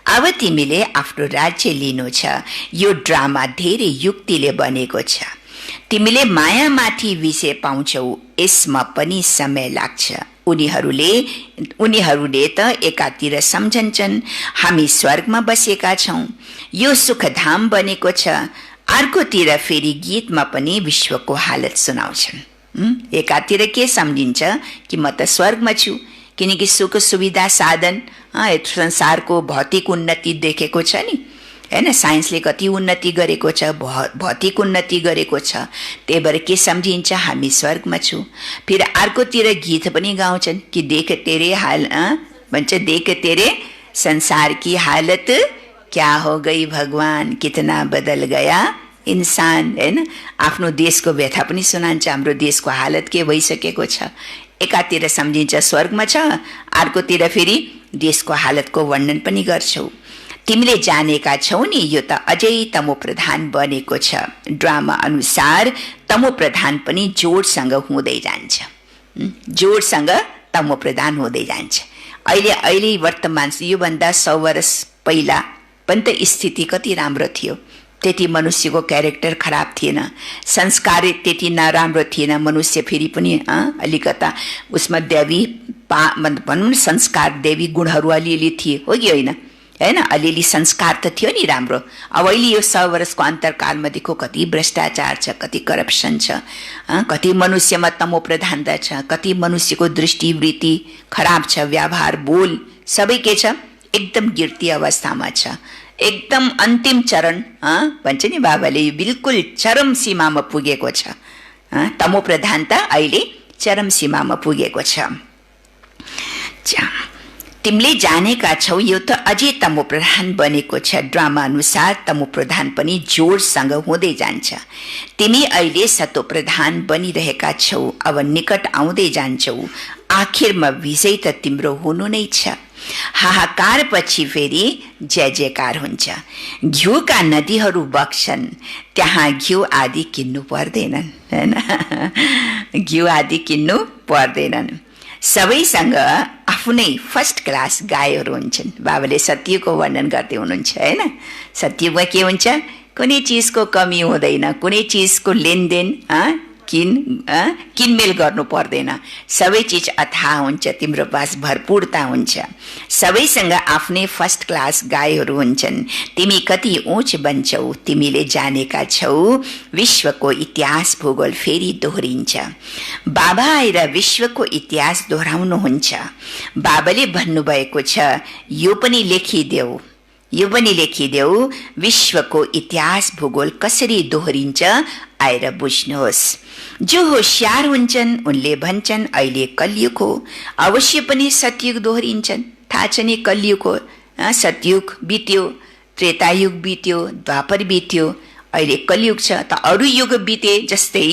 अब तिमीले आफ्नो राज्य लिनु छ। यो ड्रामा धेरै युक्तिले बनेको छ। तिमीले मायामाथि विषय पाउँछौ, यसमा पनि समय लाग्छ। उनीहरूले त एकातिर सम्झन्छन् हामी स्वर्गमा बसेका छौं, यो सुखधाम बनेको छ। अर्कोतिर फेरि गीतमा पनि विश्वको हालत सुनाउँछन्। एकातिर के सम्झिन्छ कि म त स्वर्गमा छु, किनकि सुख सुविधा साधन संसारको भौतिक उन्नति देखेको छ नि, हैन? साइन्सले कति उन्नति गरेको छ, भौतिक उन्नति गरेको छ। त्यही भएर के सम्झिन्छ हामी स्वर्गमा छु। फिर अर्कोतिर गीत पनि गाउँछन् कि देख तेरे हाल भन्छ, देख तेरे संसार की हालत क्या हो गई भगवान, कितना बदल गया इंसान, हैन? आफ्नो देशको व्यथा पनि सुनान्छ, हाम्रो देशको हालत के भइसकेको छ। एकातिर सम्झिन्छ स्वर्गमा छ, अर्कोतिर फेरि देशको हालतको वर्णन पनि गर्छौ। तिमीले जानेका छौ नि यो त अझै तमो प्रधान बनेको छ। ड्रामा अनुसार तमो प्रधान पनि जोडसँग हुँदै जान्छ, जोडसँग तमो प्रधान हुँदै जान्छ। अहिले वर्तमान योभन्दा 100 वर्ष पहिला पनि त स्थिति कति राम्रो थियो। त्यति मनुष्यको क्यारेक्टर खराब थिएन, संस्कार त्यति नराम्रो थिएन। मनुष्य फेरि पनि अलिकता उसमा दैवी भनौँ न संस्कार दैवी गुणहरू अलिअलि थिए, हो कि होइन? हैन, अलिअलि संस्कार त थियो नि राम्रो। अब अहिले यो 100 वर्षको अन्तरकालमा देखो कति भ्रष्टाचार छ, कति करप्सन छ, कति मनुष्यमा तमो प्रधानता छ, कति मनुष्यको दृष्टिवृत्ति खराब छ, व्यवहार बोल सबै के छ एकदम गिर्ती अवस्थामा छ। एकदम अन्तिम चरण भन्छ नि बाबाले, यो बिल्कुल चरम सीमामा पुगेको छ। तमो प्रधानता अहिले चरम सीमामा पुगेको छ। तिमीले जानेका छौ यो त अझै तमो प्रधान बनेको छ। ड्रामा अनुसार तमो प्रधान पनि जोडसँग हुँदै जान्छ। तिमी अहिले सतो प्रधान बनिरहेका छौ, अब निकट आउँदै जान्छौ। आखिरमा विजय त तिम्रो हुनु नै छ। हाहाकार पछि फेरि जय जयकार हुन्छ। घिउका नदीहरू बग्छन्, त्यहाँ घिउ आदि किन्नु पर्दैनन्, हैन? घिउ आदि किन्नु पर्दैनन्। सबैसँग आफ्नै फर्स्ट क्लास गाईहरू हुन्छन्। बाबाले सत्यको वर्णन गर्दै हुनुहुन्छ, हैन? सत्यमा के हुन्छ? कुनै चिजको कमी हुँदैन, कुनै चिजको लेनदेन किनमेल गर्नु पर्दैन। सबै चिज अथाह हुन्छ, तिम्रो पास भरपूरता हुन्छ। सबैसँग आफ्नै फर्स्ट क्लास गाईहरू हुन्छन्। तिमी कति ऊँच बन्छौ, तिमीले जानेका छौ विश्वको इतिहास भूगोल फेरि दोहोरिन्छ। बाबा आएर विश्वको इतिहास दोहोऱ्याउनुहुन्छ। बाबाले भन्नुभएको छ यो पनि लेखिदेऊ विश्वको इतिहास भूगोल कसरी दोहोरिन्छ, आएर बुझ्नुहोस्। जो होशियार हुन्छन् उनले भन्छन् अहिले कलियुग हो, अवश्य पनि सतयुग दोहोरिन्छन्। थाहा छ नि कलियुग हो, सतयुग बित्यो, त्रेतायुग बित्यो, द्वापर बित्यो, अहिले कलियुग छ। त अरू युग बिते जस्तै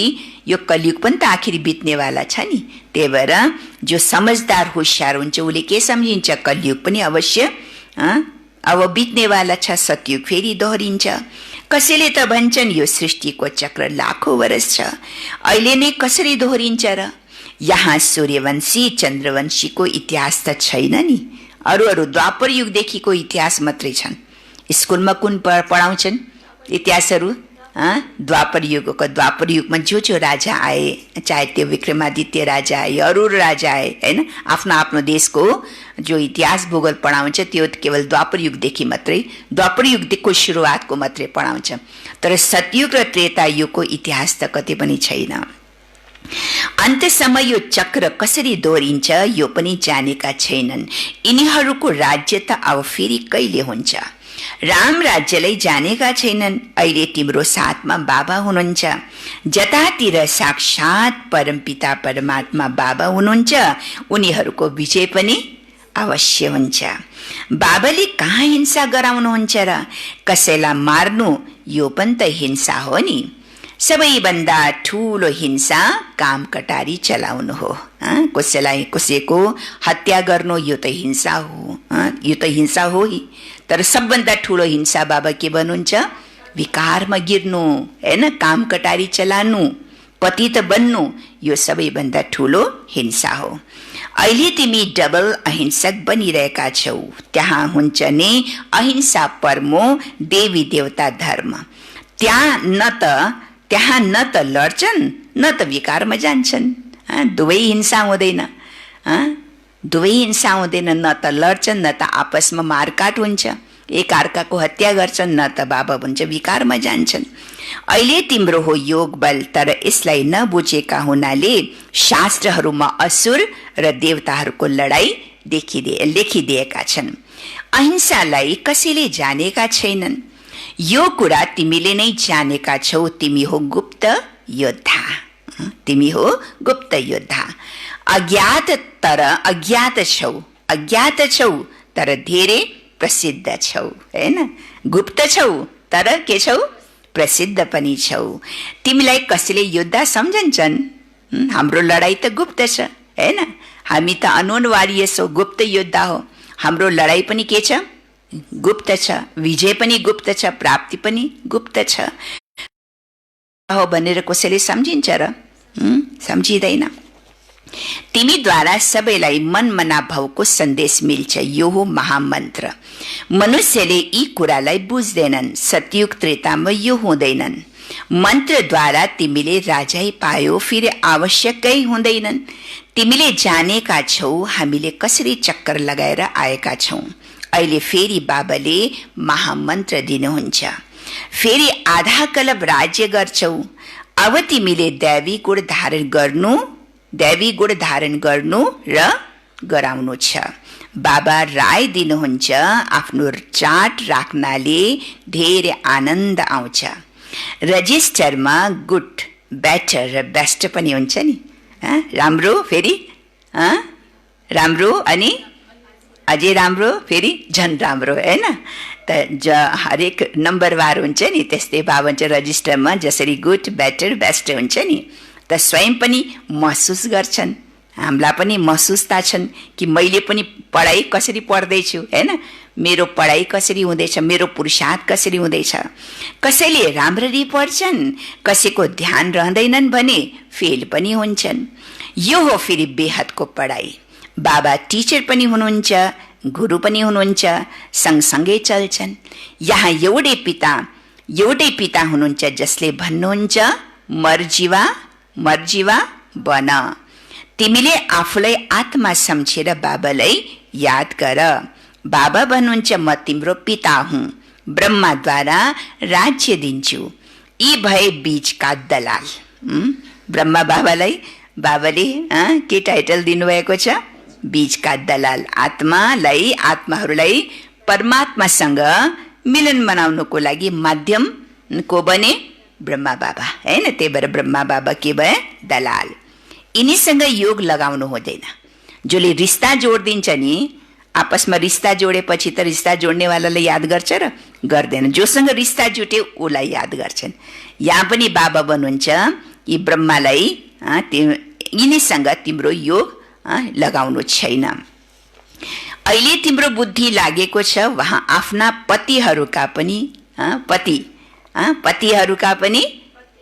यो कलियुग पनि त आखिर बित्नेवाला छ नि। त्यही भएर जो समझदार होशियार हुन्छ उसले के सम्झिन्छ, कलियुग पनि अवश्य अब बित्नेवाला छ, सतयुग फेरि दोहोरिन्छ। कसैले त भन्छन् यो सृष्टिको चक्र लाखौं वर्ष छ, अहिले नै कसरी दोहोरिन्छ र? यहाँ सूर्यवंशी चन्द्रवंशीको इतिहास त छैन नि, अरू द्वापर युगदेखिको इतिहास मात्रै छन्। स्कुलमा कुन पढाउँछन् इतिहासहरू? द्वापर युगमा जो राजा आए, चाहे त्यो विक्रमादित्य राजा आए, अरू राजा आए होइन, आफ्नो आफ्नो देशको जो इतिहास भूगोल पढाउँछ त्यो केवल द्वापर युगदेखि मात्रै, द्वापर युगको सुरुवातको मात्रै पढाउँछ। तर सतयुग र त्रेता युगको इतिहास त कतै पनि छैन। अन्तसम्म यो चक्र कसरी दोहोरिन्छ यो पनि जानेका छैनन्। यिनीहरूको राज्य त अब फेरि कहिले हुन्छ? राम राज्यलाई जानेका छैनन्। अहिले तिम्रो साथमा बाबा हुनुहुन्छ, जतातिर साक्षात परमपिता परमात्मा बाबा हुनुहुन्छ, उनीहरूको विजय पनि अवश्य हुन्छ। बाबाले कहाँ हिंसा गराउनुहुन्छ र? कसैलाई मार्नु यो पनि त हिंसा हो नि। सबैभन्दा ठुलो हिंसा काम कटारी चलाउनु हो। कसैको हत्या गर्नु यो त हिंसा हो, यो त हिंसा हो ही। तर सबभन्दा ठुलो हिंसा बाबा के भन्नुहुन्छ? विकारमा गिर्नु होइन, काम कटारी चलानु, पतित बन्नु, यो सबैभन्दा ठुलो हिंसा हो। अहिले तिमी डबल अहिंसक बनिरहेका छौ। त्यहाँ हुन्छ नि अहिंसा परमो देवी देवता धर्म। त्यहाँ न त लड्छन् न त विकारमा जान्छन्। दुवै हिंसा हुँदैन, दुवै हिंसा हुँदैन। न त लड्छन् न त आपसमा मारकाट हुन्छ, एक अर्काको हत्या गर्छन्, न त बाबा भन्छ विकारमा जान्छन्। अहिले तिम्रो हो योग बल, तर यसलाई नबुझेका हुनाले शास्त्रहरूमा असुर र देवताहरूको लडाई लेखिदिएका छन्। अहिंसालाई कसैले जानेका छैनन्। यो कुरा तिमीले नै जानेका छौ। तिमी हो गुप्त योद्धा, तिमी हो गुप्त योद्धा। अज्ञात छौ तर धेरै प्रसिद्ध छौ हैन। गुप्त छौ तर के छौ? प्रसिद्ध पनि छौ। तिमीलाई कसैले योद्धा सम्झन्छन्? हाम्रो लडाई त गुप्त छ हैन। हामी त अनुनवार्य छौ, गुप्त योद्धा हो। हाम्रो लडाई पनि के छ? गुप्त छ। विजय पनि गुप्त छ, प्राप्ति पनि गुप्त छ हो भनेर कसैले सम्झिन्छ र? सम्झिँदैन। तिमीद्वारा सबैलाई मनमना भावको सन्देश मिल्छ। यो हो महामन्त्र। मनुष्यले यी कुरालाई बुझ्दैनन्। सतयुग त्रेतामा यो हुँदैनन्। मन्त्रद्वारा तिमीले राजै पायो, फेरि आवश्यकै हुँदैनन्। तिमीले जानेका छौ हामीले कसरी चक्कर लगाएर आएका छौं। अहिले फेरि बाबाले महामन्त्र दिनुहुन्छ। फेरि आधा कलब राज्य गर्छौ। अब तिमीले दैवी गुण धारण गर्नु र गराउनु छ। बाबा राय दिनुहुन्छ। आफ्नो चार्ट राख्नाले धेरै आनन्द आउँछ। रजिस्टरमा गुड, बेटर र बेस्ट पनि हुन्छ नि। राम्रो, फेरि राम्रो, अनि अझै राम्रो, फेरि झन् राम्रो हैन। त हरेक नम्बरवार हुन्छ नि, त्यस्तै बाबा हुन्छ रजिस्टरमा जसरी गुड, बेटर, बेस्ट हुन्छ नि। त स्वयं पनि महसुस गर्छन्, हामीलाई पनि महसुसता छन् कि मैले पनि पढाइ कसरी पढ्दैछु हैन, मेरो पढाइ कसरी हुँदैछ, मेरो पुरुषार्थ कसरी हुँदैछ। कसैले राम्ररी पढ्छन्, कसैको ध्यान रहँदैनन् भने फेल पनि हुन्छन्। यो हो फेरि बेहदको पढाइ। बाबा टिचर पनि हुनुहुन्छ, गुरु पनि हुनुहुन्छ, सँगसँगै चल्छन्। यहाँ एउटै पिता हुनुहुन्छ जसले भन्नुहुन्छ मर्जीवा बन। तिमीले आफूलाई आत्मा सम्झेर बाबालाई याद गर। बाबा भन्नुहुन्छ म तिम्रो पिता हुँ, ब्रह्माद्वारा राज्य दिन्छु। यी भए बीचका दलाल। ब्रह्मा बाबाले के टाइटल दिनुभएको छ? बीचका दलाल। आत्माहरूलाई परमात्मासँग मिलन बनाउनको लागि माध्यम को बने? ब्रह्मा बाबा हैन। त्यही भएर ब्रह्मा बाबा के भए? दलाल। यिनीसँग योग लगाउनु हुँदैन। जसले रिश्ता जोडिदिन्छ नि, आपसमा रिश्ता जोडेपछि त रिश्ता जोड्नेवालालाई याद गर्छ र? गर्दैन। जोसँग रिश्ता जुट्यो उसलाई याद गर्छन्। यहाँ पनि बाबा भन्नुहुन्छ यी ब्रह्मालाई यिनीसँग तिम्रो योग लगाउनु छैन। अहिले तिम्रो बुद्धि लागेको छ वहाँ आफ्ना पतिहरूका पनि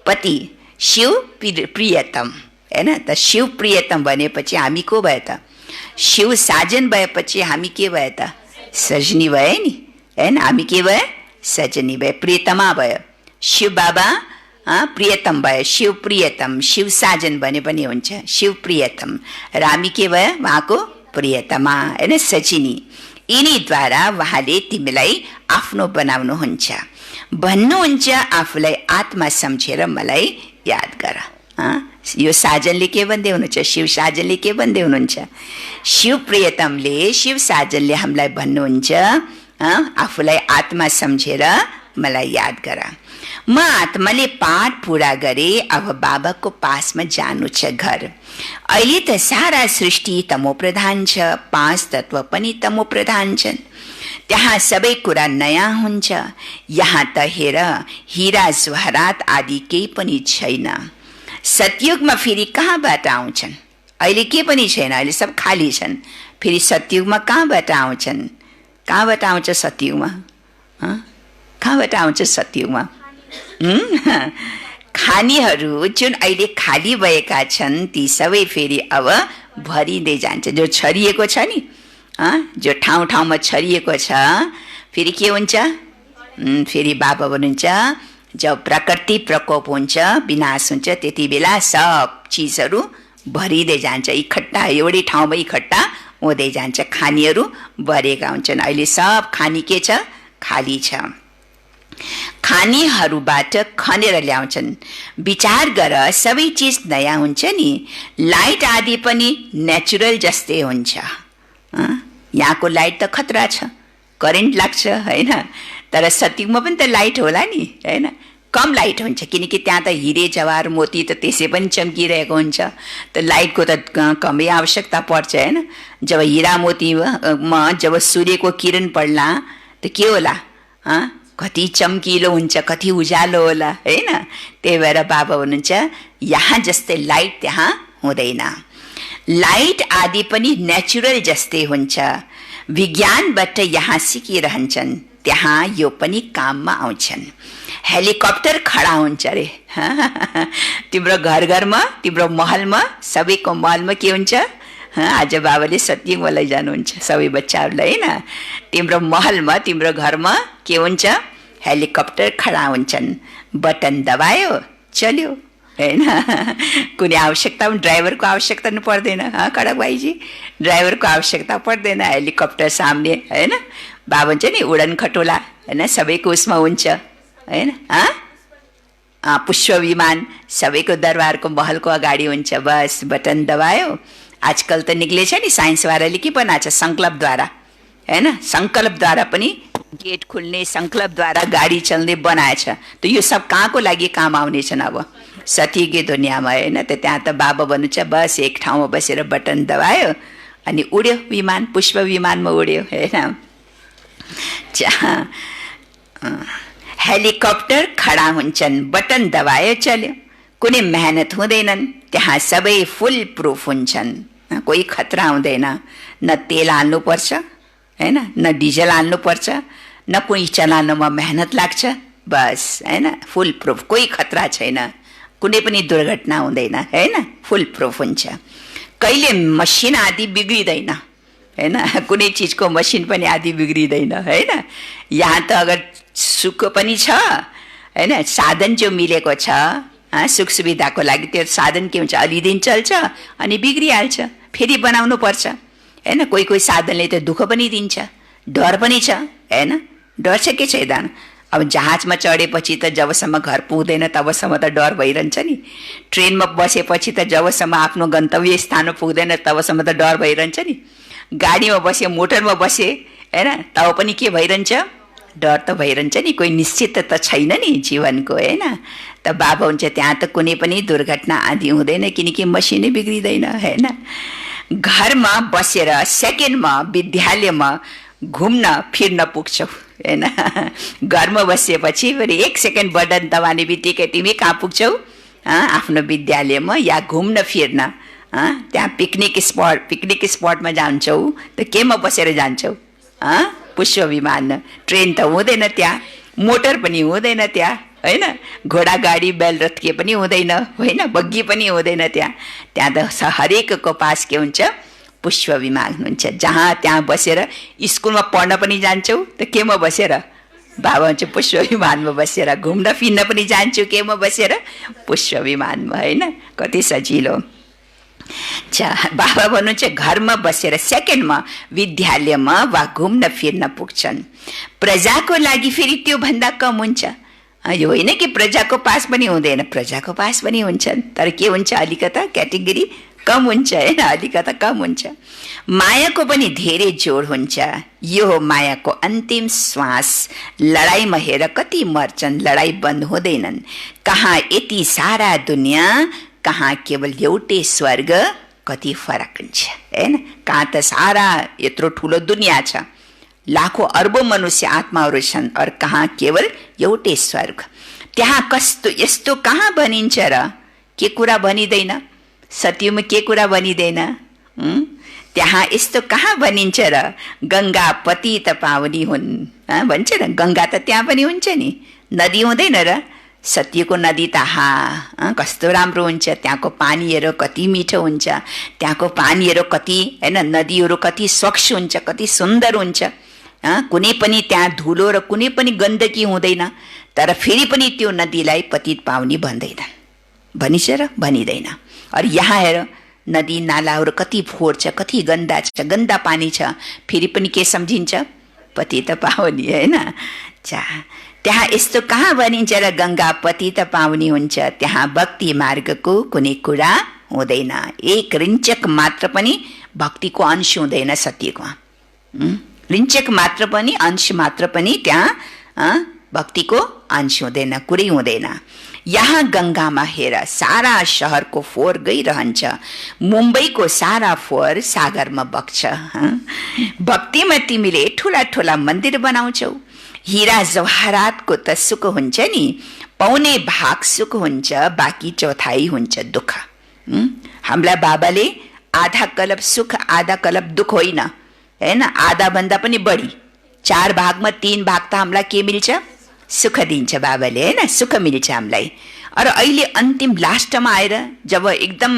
पति शिव प्रियतम हैन। त शिव प्रियतम भनेपछि हामी को भए त? शिव साजन भएपछि हामी के भए त? सजनी भए नि हैन। हामी के भए? सजनी भए, प्रियतमा भयो। शिव बाबा प्रियतम भयो, शिव प्रियतम, शिव साजन भने पनि हुन्छ, शिव प्रियतम। रामी के भयो? उहाँको प्रियतमा होइन, सचिनी। यिनीद्वारा उहाँले तिमीलाई आफ्नो बनाउनुहुन्छ, भन्नुहुन्छ आफूलाई आत्मा सम्झेर मलाई याद गर। यो साजनले के भन्दै हुनुहुन्छ? शिव साजनले के भन्दै हुनुहुन्छ? शिव प्रियतमले, शिव साजनले हामीलाई भन्नुहुन्छ आफूलाई आत्मा सम्झेर मलाई याद गर। म आत्माले पाठ पूरा गरे, अब बाबाको पासमा जानु छ घर। अहिले त सारा सृष्टि तमो प्रधान छ, 5 तत्व पनि तमो प्रधान छन्। त्यहाँ सबै कुरा नयाँ हुन्छ। यहाँ त हेर, हिरा जवाहरात आदि केही पनि छैन। सतयुगमा फेरि कहाँबाट आउँछन्? अहिले के पनि छैन, अहिले सब खाली छन्। फेरि सतयुगमा कहाँबाट आउँछन्? कहाँबाट आउँछ सतयुगमा? कहाँबाट आउँछ सतयुगमा? खानीहरू जुन अहिले खाली भएका छन् ती सबै फेरि अब भरिँदै जान्छ। जो छरिएको छ नि, जो ठाउँ ठाउँमा छरिएको छ, फेरि के हुन्छ? फेरि बाबा भन्नुहुन्छ जब प्रकृति प्रकोप हुन्छ, विनाश हुन्छ, त्यति बेला सब चिजहरू भरिँदै जान्छ, इकट्ठा एउटै ठाउँमा इकट्ठा हुँदै जान्छ। खानीहरू भरेका हुन्छन्। अहिले सब खानी के छ? खाली छ। खानीहरूबाट खनेर ल्याउँछन्। विचार गर, सबै चिज नयाँ हुन्छ नि। लाइट आदि पनि नेचुरल जस्तै हुन्छ। यहाँको लाइट त खतरा छ, करेन्ट लाग्छ होइन, तर सतयुगमा पनि त लाइट होला नि होइन। कम लाइट हुन्छ किनकि त्यहाँ त हिरे जवाहर मोती त त्यसै पनि चम्किरहेको हुन्छ, त लाइटको त कमै आवश्यकता पर्छ होइन। जब हिरा मोतीमा जब सूर्यको किरण पर्ला त के होला? कति चम्किलो हुन्छ, कति उज्यालो होला होइन। त्यही भएर बाबा हुनुहुन्छ यहाँ जस्तै लाइट त्यहाँ हुँदैन। लाइट आदि पनि नेचुरल जस्तै हुन्छ। विज्ञानबाट यहाँ सिकिरहन्छन्, त्यहाँ यो पनि काममा आउँछन्। हेलिकप्टर खडा हुन्छ अरे तिम्रो घर घरमा, तिम्रो महलमा, सबैको महलमा के हुन्छ? आज बाबाले सतयुगमा लैजानुहुन्छ सबै बच्चाहरूलाई होइन। तिम्रो महलमा, तिम्रो घरमा के हुन्छ? हेलिकप्टर खडा हुन्छन्। बटन दबायो चल्यो होइन। कुनै आवश्यकता पनि, ड्राइभरको आवश्यकता पनि पर्दैन। खडक भाइजी, ड्राइभरको आवश्यकता पर्दैन। हेलिकप्टर सामने होइन। बाबा हुन्छ नि उडन खटोला होइन, सबैको उसमा हुन्छ होइन। पुष्प विमान सबैको दरबारको महलको अगाडि हुन्छ। बस बटन दबायो। आजकल त निक्लेछ नि साइन्सवालाले के बनाएको छ? सङ्कल्पद्वारा होइन, सङ्कल्पद्वारा पनि गेट खुल्ने, सङ्कल्पद्वारा गाडी चल्ने बनाएछ। त यो सब कहाँको लागि काम आउनेछन्? अब सतयुगे दुनियाँमा होइन। त त्यहाँ त बाबा भन्नुहुन्छ बस एक ठाउँमा बसेर बटन दबायो अनि उड्यो विमान, पुष्प विमानमा उड्यो होइन। हेलिकप्टर खडा हुन्छन्, बटन दबायो चल्यो। कुनै मेहनत हुँदैनन्, त्यहाँ सबै फुल प्रुफ हुन्छन्। कोही खतरा हुँदैन। न तेल हाल्नुपर्छ होइन, न डिजल हाल्नुपर्छ, न कुनै चलाउनमा मेहनत लाग्छ। बस होइन, फुल प्रुफ, कोही खतरा छैन, कुनै पनि दुर्घटना हुँदैन होइन। फुल प्रुफ हुन्छ। कहिले मसिन आदि बिग्रिँदैन होइन, कुनै चिजको मसिन पनि आदि बिग्रिँदैन होइन। यहाँ त अगर सुख पनि छ होइन, साधन जो मिलेको छ सुख सुविधाको लागि, त्यो साधन के हुन्छ? अलि दिन चल्छ अनि बिग्रिहाल्छ, फेरि बनाउनु पर्छ होइन। कोही कोही साधनले त दुःख पनि दिन्छ, डर पनि छ होइन। डर छ के छैन? अब जहाजमा चढेपछि त जबसम्म घर पुग्दैन तबसम्म त डर भइरहन्छ नि। ट्रेनमा बसेपछि त जबसम्म आफ्नो गन्तव्य स्थानमा पुग्दैन तबसम्म त डर भइरहन्छ नि। गाडीमा बसे, मोटरमा बसे होइन, तब पनि के भइरहन्छ? डर त भइरहन्छ नि। कोही निश्चित त छैन नि जीवनको होइन। त बाबा हुन्छ त्यहाँ त कुनै पनि दुर्घटना आदि हुँदैन किनकि मसिनै बिग्रिँदैन होइन। घरमा बसेर सेकेन्डमा विद्यालयमा घुम्न फिर्न पुग्छौ होइन। घरमा बसेपछि फेरि 1 सेकेन्ड बटन दबाउने बित्तिकै तिमी कहाँ पुग्छौ? आफ्नो विद्यालयमा या घुम्न फिर्न। त्यहाँ पिकनिक स्पटमा जान्छौ त केमा बसेर जान्छौ? पुष्प विमान। ट्रेन त हुँदैन त्यहाँ, मोटर पनि हुँदैन त्यहाँ होइन, घोडा गाडी बैलरथ के पनि हुँदैन होइन, बग्गी पनि हुँदैन त्यहाँ। त्यहाँ त हरेकको पास के हुन्छ? पुष्प विमान हुन्छ। जहाँ त्यहाँ बसेर स्कुलमा पढ्न पनि जान्छौ त केमा बसेर? बाबा चाहिँ पुष्प विमानमा बसेर घुम्न फिर्न पनि जान्छु केमा बसेर पुष्प विमानमा, होइन? कति सजिलो। बाबा भन्नुहुन्छ घरमा बसेर सेकेन्डमा विद्यालयमा वा घुम्न फिर्न पुग्छन्। प्रजाको लागि फेरि त्यो भन्दा कम हुन्छ। यो होइन कि प्रजाको पास पनि हुँदैन, प्रजाको पास पनि हुन्छ, तर के हुन्छ अलिकता क्याटेगोरी कम हुन्छ, होइन? अलिकता कम हुन्छ। मायाको पनि धेरै जोड हुन्छ। यो हो मायाको अन्तिम श्वास। लडाइँमा हेर कति मर्छन्, लडाइँ बन्द हुँदैनन्। कहाँ यति सारा दुनियाँ, कहाँ केवल एउटै स्वर्ग, कति फरक हुन्छ, होइन? कहाँ त सारा यत्रो ठुलो दुनियाँ छ, लाखौं अर्बौं मनुष्य आत्माहरू छन्, और कहाँ केवल एउटै स्वर्ग। त्यहाँ कस्तो यस्तो कहाँ भनिन्छ र? के कुरा भनिँदैन? सत्यमा के कुरा भनिँदैन? त्यहाँ यस्तो कहाँ भनिन्छ र? गङ्गा पतित पावनी हुन् भन्छ र। गङ्गा त त्यहाँ पनि हुन्छ नि, नदी हुँदैन र? सत्यको नदी त कस्तो राम्रो हुन्छ। त्यहाँको पानीहरू कति मिठो हुन्छ, त्यहाँको पानीहरू कति, होइन, नदीहरू कति स्वच्छ हुन्छ, कति सुन्दर हुन्छ। कुनै पनि त्यहाँ धुलो र कुनै पनि गन्दगी हुँदैन, तर फेरि पनि त्यो नदीलाई पतित पावनी भन्दैन, भनिन्छ र? भनिँदैन। और यहाँ हेर नदी नालाहरू कति फोहोर छ, कति गन्दा छ, गन्दा पानी छ, फेरि पनि के सम्झिन्छ? पतित पावनी, होइन? त्यहाँ यस्तो कहाँ भनिन्छ र गङ्गा पतित पावनी हुन्छ। त्यहाँ भक्ति मार्गको कुनै कुरा हुँदैन। एक रिञ्चक मात्र पनि भक्तिको अंश हुँदैन सत्यको। रिञ्चक मात्र पनि, अंश मात्र पनि त्यहाँ भक्तिको अंश हुँदैन, कुरै हुँदैन। यहाँ गङ्गामा हेर सारा शहरको फोहोर गइरहन्छ, मुम्बईको सारा फोहोर सागरमा बग्छ। भक्तिमा तिमीले ठुला ठुला मन्दिर बनाउँछौ, हीरा जवाहरातको त सुख हुन्छ नि, पाउने भाग सुख हुन्छ, बाँकी चौथाई हुन्छ दुःख। हाम्रा बाबाले आधा कलप सुख आधा कलप दुःख होइन, होइन? आधा भन्दा पनि बढी, 4 भागमा 3 भाग त हामीलाई के मिल्छ? सुख दिन्छ बाबाले, होइन? सुख मिल्छ हामीलाई। और अहिले अन्तिम लास्टमा आएर जब एकदम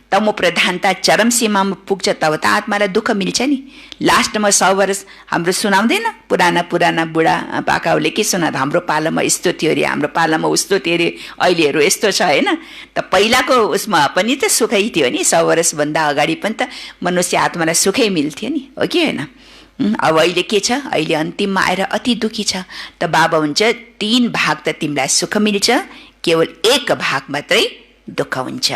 तमो प्रधानता चरम सीमामा पुग्छ तब त आत्मालाई दुःख मिल्छ नि। लास्टमा 100 वर्ष हाम्रो सुनाउँदैन पुराना पुराना बुढा पाकाहरूले के सुनाउँदा, हाम्रो पालामा यस्तो थियो अरे, हाम्रो पालामा उस्तो थियो अरे, अहिलेहरू यस्तो छ, होइन? त पहिलाको उसमा पनि त सुखै थियो नि। 100 वर्षभन्दा अगाडि पनि त मनुष्य आत्मालाई सुखै मिल्थ्यो नि, हो कि होइन? अब अहिले के छ? अहिले अन्तिममा आएर अति दुखी छ। त बाबा हुन्छ 3 भाग त तिमीलाई सुख मिल्छ, केवल 1 भाग मात्रै दुःख हुन्छ।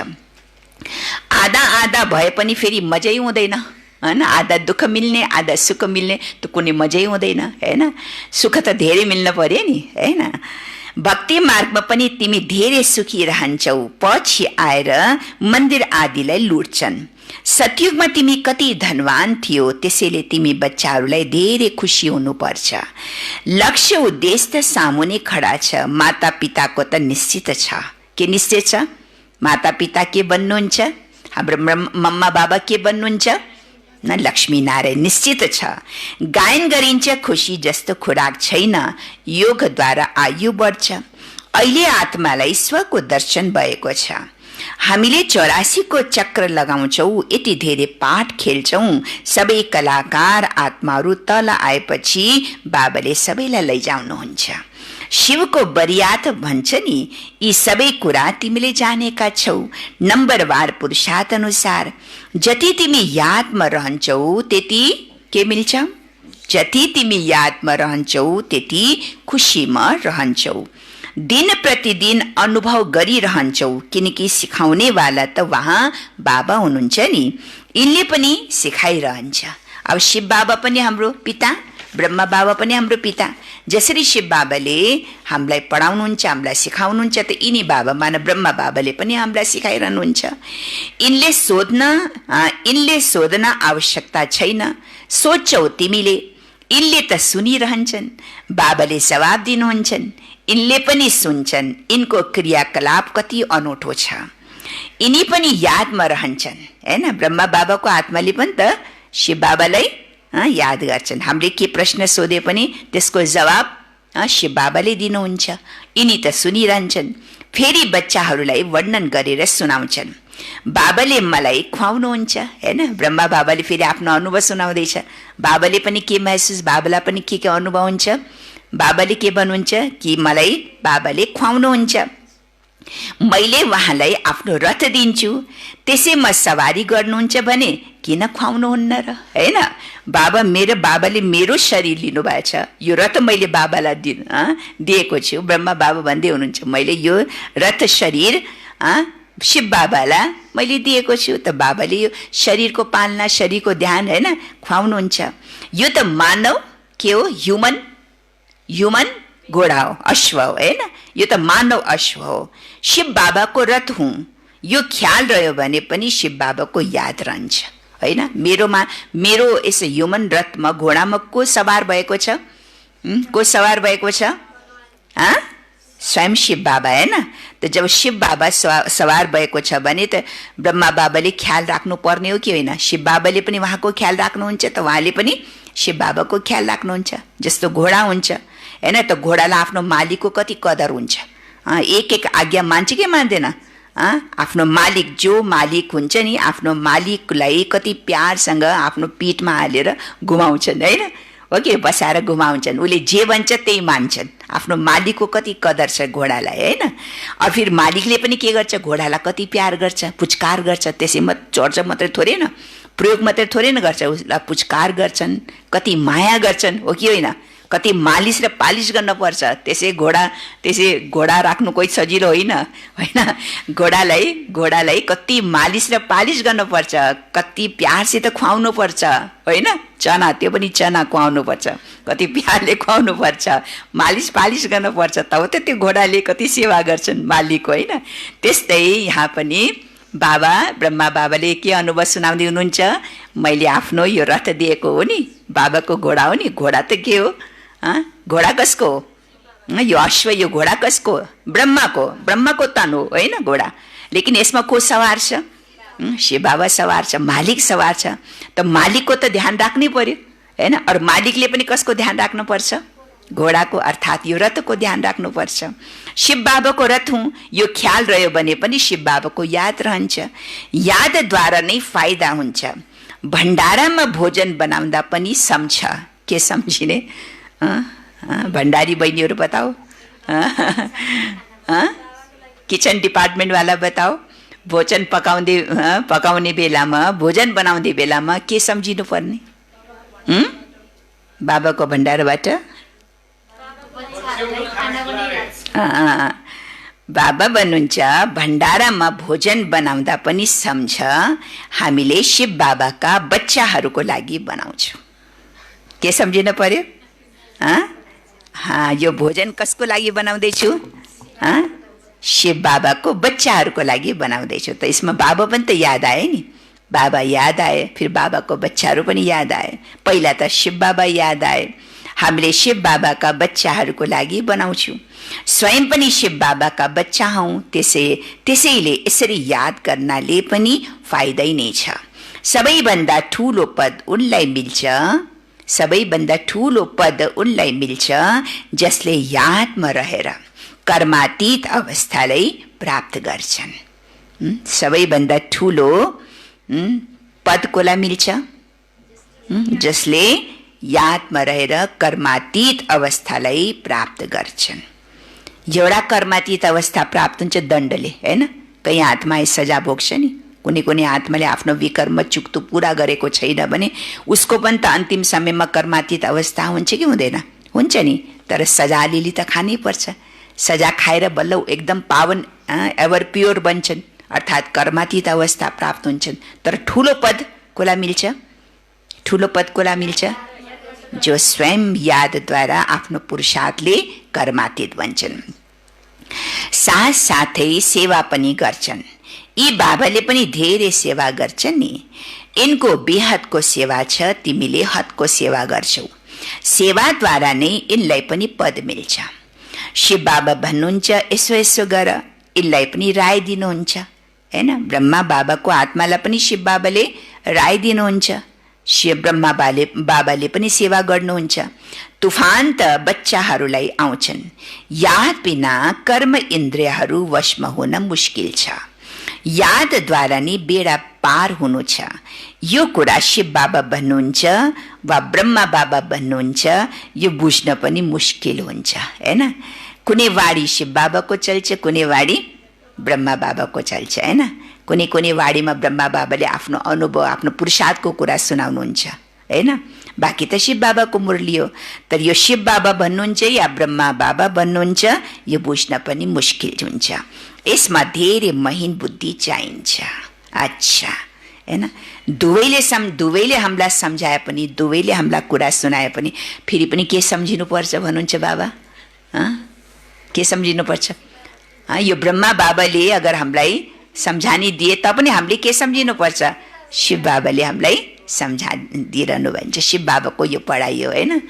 आधा आधा भए पनि फेरि मजै हुँदैन, होइन? आधा दुःख मिल्ने आधा सुख मिल्ने त कुनै मजै हुँदैन, होइन? सुख त धेरै मिल्न पर्यो नि, होइन? भक्ति मार्गमा पनि तिमी धेरै सुखी रहन्छौ, पछि आएर मन्दिर आदिलाई लुट्छन्। सतयुगमा तिमी कति धनवान थियो, त्यसैले तिमी बच्चाहरूलाई धेरै खुसी हुनुपर्छ। लक्ष्य उद्देश्य त सामुने खडा छ, माता पिताको त निश्चित छ। के निश्चित छ? माता पिता के बन्नुहुन्छ? हाम्रो मम्मा बाबा के बन्नुहुन्छ? न लक्ष्मी नारायण निश्चित छ। गायन गरिन्छ खुसी जस्तो खुराक छैन, योगद्वारा आयु बढ्छ। अहिले आत्मालाई स्वको दर्शन भएको छ। हामीले 84 को चक्र लगाउँछौ, यति धेरै पाठ खेल्छौं। सबै कलाकार आत्माहरू तल आएपछि बाबाले सबैलाई लैजाउनुहुन्छ। शिवको बरियात भन्छ नि, यी सबै कुरा तिमीले जानेका छौ। नम्बरवार पुरुषार्थ अनुसार जति तिमी यादमा रहन्छौ त्यति के मिल्छ? जति तिमी यादमा रहन्छौ त्यति खुसीमा रहन्छौ। दिन प्रतिदिन अनुभव गरिरहन्छौ, किनकि सिकाउनेवाला त वहाँ बाबा हुनुहुन्छ नि, यिनले पनि सिकाइरहन्छ। अब शिव बाबा पनि हाम्रो पिता, ब्रह्मा बाबा पनि हाम्रो पिता। जसरी शिव बाबाले हामीलाई पढाउनुहुन्छ, हामीलाई सिकाउनुहुन्छ, त यिनी बाबा मान ब्रह्मा बाबाले पनि हामीलाई सिकाइरहनुहुन्छ। यिनले सोध्न आवश्यकता छैन, सोध्छौ तिमीले, यिनले त सुनिरहन्छन्। बाबाले जवाब दिनुहुन्छन्, यिनले पनि सुन्छन्। यिनको क्रियाकलाप कति अनौठो छ। यिनी पनि यादमा रहन्छन्, हैन? ब्रह्मा बाबाको आत्माले पनि त शिव बाबालाई याद गर्छन्। हामीले के प्रश्न सोधे पनि त्यसको जवाब शिव बाबाले दिनुहुन्छ। यिनी त सुनिरहन्छन्, फेरि बच्चाहरूलाई वर्णन गरेर सुनाउँछन्। बाबाले मलाई खुवाउनुहुन्छ, हैन? ब्रह्मा बाबाले फेरि आफ्नो अनुभव सुनाउँदैछ। बाबाले पनि के महसुस, बाबालाई पनि के अनुभव हुन्छ? बाबाले के भन्नुहुन्छ कि मलाई बाबाले खुवाउनुहुन्छ, मैले उहाँलाई आफ्नो रथ दिन्छु, त्यसै म सवारी गर्नुहुन्छ भने किन खुवाउनुहुन्न र, हैन? बाबाले मेरो शरीर लिनुभएको छ, यो रथ मैले बाबालाई दिएको छु। ब्रह्मा बाबा भन्दै हुनुहुन्छ मैले यो रथ शरीर शिव बाबालाई मैले दिएको छु। त बाबाले यो शरीरको पालना, शरीरको ध्यान, हैन, खुवाउनुहुन्छ। यो त मानव के हो? ह्युमन घोडा हो, अश्व हो, हैन? यो त मानव अश्व हो, शिव बाबाको रथ हुँ। यो ख्याल रह्यो भने पनि शिव बाबाको याद रहन्छ, हैन? मेरो यस ह्युमन रथमा, घोडामा को सवार भएको छ? को सवार भएको छ? स्वयं शिव बाबा, हैन? त जब शिव बाबा सवार भएको छ भने त ब्रह्मा बाबाले ख्याल राख्नु पर्ने हो कि होइन? शिव बाबाले पनि उहाँको ख्याल राख्नुहुन्छ, त उहाँले पनि शिव बाबाको ख्याल राख्नुहुन्छ। जस्तो घोडा हुन्छ, हैन? त घोडालाई आफ्नो मालिकको कति कदर हुन्छ। एक आज्ञा मान्छ कि मान्दैन? आफ्नो मालिक, जो मालिक हुन्छ नि, आफ्नो मालिकलाई कति प्यारसँग आफ्नो पिठमा हालेर घुमाउँछन्, हैन? हो कि बसाएर घुमाउँछन्, उसले जे भन्छ त्यही मान्छन्। आफ्नो मालिकको कति कदर छ घोडालाई, हैन? और फिर मालिकले पनि के गर्छ? घोडालाई कति प्यार गर्छ, पुचकार गर्छ। त्यसैमा चढ्छ मात्रै थोरै न, प्रयोग मात्रै थोरै न गर्छ, उसलाई पुचकार गर्छन्, कति माया गर्छन्, हो कि होइन? कति मालिस र पालिस गर्न पर्छ। त्यसै घोडा राख्नु कोही सजिलो होइन, हैन? घोडालाई कति मालिस र पालिस गर्न पर्छ, कति प्यारसित खुवाउनु पर्छ, होइन? चना, त्यो पनि चना खुवाउनु पर्छ, कति प्यारले खुवाउनु पर्छ, मालिस पालिस गर्न पर्छ, तब त त्यो घोडाले कति सेवा गर्छन् मालिकको, होइन? त्यस्तै यहाँ पनि ब्रह्मा बाबाले के अनुभव सुनाउँदै हुनुहुन्छ? मैले आफ्नो यो रथ दिएको हो नि, बाबाको घोडा हो नि। घोडा त के हो? घोडा कसको? यो अश्व, यो घोडा कसको? ब्रह्माको तन हो, होइन? घोडा। लेकिन यसमा को सवार छ? शिव बाबा सवार छ, मालिक सवार छ। त मालिकको त ध्यान राख्नै पर्यो, हैन? और मालिकले पनि कसको ध्यान राख्नु पर्छ? घोडाको, अर्थात् यो रथको ध्यान राख्नुपर्छ। शिव बाबाको रथ हुँ, यो ख्याल रह्यो भने पनि शिव बाबाको याद रहन्छ। यादद्वारा नै फाइदा हुन्छ। भण्डारामा भोजन बनाउँदा पनि सम्झ। के सम्झिने? भण्डारी बहिनीहरू बताओ, किचन डिपार्टमेन्टवाला बताओ। भोजन पकाउने बेलामा, भोजन बनाउने बेलामा के सम्झिनु पर्ने? बाबाको भण्डारबाट बाबा भन्नुहुन्छ भण्डारामा भोजन बनाउँदा पनि सम्झ, हामीले शिव बाबाका बच्चाहरूको लागि बनाउँछौँ। के सम्झिनु पर्यो? यो भोजन कसको लागि बनाउँदैछु? शिव बाबाको बच्चाहरूको लागि बनाउँदैछु। त यसमा बाबा पनि त याद आए नि, बाबा याद आए, फिर बाबाको बच्चाहरू पनि याद आए। पहिला त शिव बाबा याद आए। हामीले शिव बाबाका बच्चाहरूको लागि बनाउँछौँ। स्वयं पनि शिव बाबाका बच्चा हौँ, त्यसैले यसरी याद गर्नाले पनि फाइदै नै छ। सबैभन्दा ठुलो पद उनलाई मिल्छ, सबैभन्दा ठुलो पद उनलाई मिल्छ जसले यादमा रहेर कर्मातीत अवस्थालाई प्राप्त गर्छन्। सबैभन्दा ठुलो पद कोलाई मिल्छ? जसले यादमा रहेर कर्मातीत अवस्थालाई प्राप्त गर्छन्। एउटा कर्मातीत अवस्था प्राप्त हुन्छ दण्डले, हैन? कहीँ हातमा सजा भोग्छ नि, कुनै आत्माले आफ्नो विकर्म चुक्तो पूरा गरेको छैन भने उसको पनि त अन्तिम समयमा कर्मातीत अवस्था हुन्छ कि हुँदैन? हुन्छ नि। तर सजा अलिअलि त खानै पर्छ। सजा खाएर बल्ल एकदम पावन, एभर प्योर बन्छन्, अर्थात् कर्मातीत अवस्था प्राप्त हुन्छन्। तर ठुलो पद कोलाई मिल्छ? ठुलो पद कोलाई मिल्छ? जो स्वयं यादद्वारा आफ्नो पुरुषार्थले कर्मातीत बन्छन्। साथै सेवा पनि गर्छन्। यी बाबाले पनि धेरै सेवा गर्छन् नि। यिनको बेहदको सेवा छ, तिमीले हदको सेवा गर्छौ। सेवाद्वारा नै यिनलाई पनि पद मिल्छ। शिव बाबा भन्नुहुन्छ यसो गर, यिनलाई पनि राय दिनुहुन्छ, हैन? ब्रह्मा बाबाको आत्मालाई पनि शिव बाबाले राय दिनुहुन्छ। शिव ब्रह्मा बाबाले पनि सेवा गर्नुहुन्छ। तुफान त बच्चाहरूलाई आउँछन्, याद बिना कर्म इन्द्रियहरू वशमा हुन मुस्किल छ। यादद्वारा नै बेडा पार हुनु छ। यो कुरा शिव बाबा भन्नुहुन्छ वा ब्रह्मा बाबा भन्नुहुन्छ, यो बुझ्न पनि मुस्किल हुन्छ हैन। कुनै वाणी शिव बाबाको चल्छ, कुनै वाणी ब्रह्मा बाबाको चल्छ हैन। कुनै कुनै वाणीमा ब्रह्मा बाबाले आफ्नो अनुभव, आफ्नो पुरुषार्थको कुरा सुनाउनुहुन्छ हैन। बाँकी त शिव बाबाको मुरली हो, तर यो शिव बाबा भन्नुहुन्छ या ब्रह्मा बाबा भन्नुहुन्छ, यो बुझ्न पनि मुस्किल हुन्छ। यसमा धेरै महीन बुद्धि चाहिन्छ। अच्छा हैन, दुवैले हामीलाई सम्झाए पनि, दुवैले हामीलाई कुरा सुनाए पनि फेरि पनि के सम्झिनुपर्छ भन्नुहुन्छ बाबा? के सम्झिनुपर्छ? यो ब्रह्मा बाबाले अगर हामीलाई सम्झानी दिए तापनि हामीले के सम्झिनुपर्छ? शिव बाबाले हामीलाई सम्झाइदिइरहनु भन्छ। शिव बाबाको यो पढाइ हो हैन,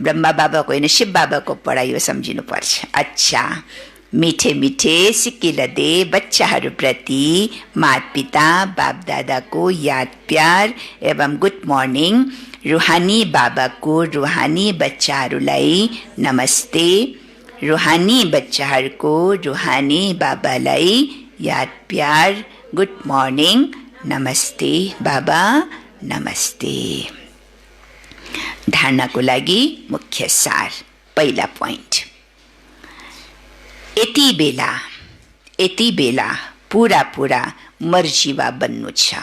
ब्रह्मा बाबाको होइन, शिव बाबाको पढाइ हो, सम्झिनुपर्छ। अच्छा, मिठे मिठे सिक्किलदे बच्चाहरूप्रति माता पिता बाप दादाको याद प्यार एवं गुड मर्निङ। रुहानी बाबाको रुहानी बच्चाहरूलाई नमस्ते। रुहानी बच्चाहरूको रुहानी बाबालाई याद प्यार, गुड मर्निङ, नमस्ते बाबा, नमस्ते। धारणाको लागि मुख्य सार, पहिला पोइन्ट, यति बेला पूरा पूरा मर्जीवा बन्नु छ।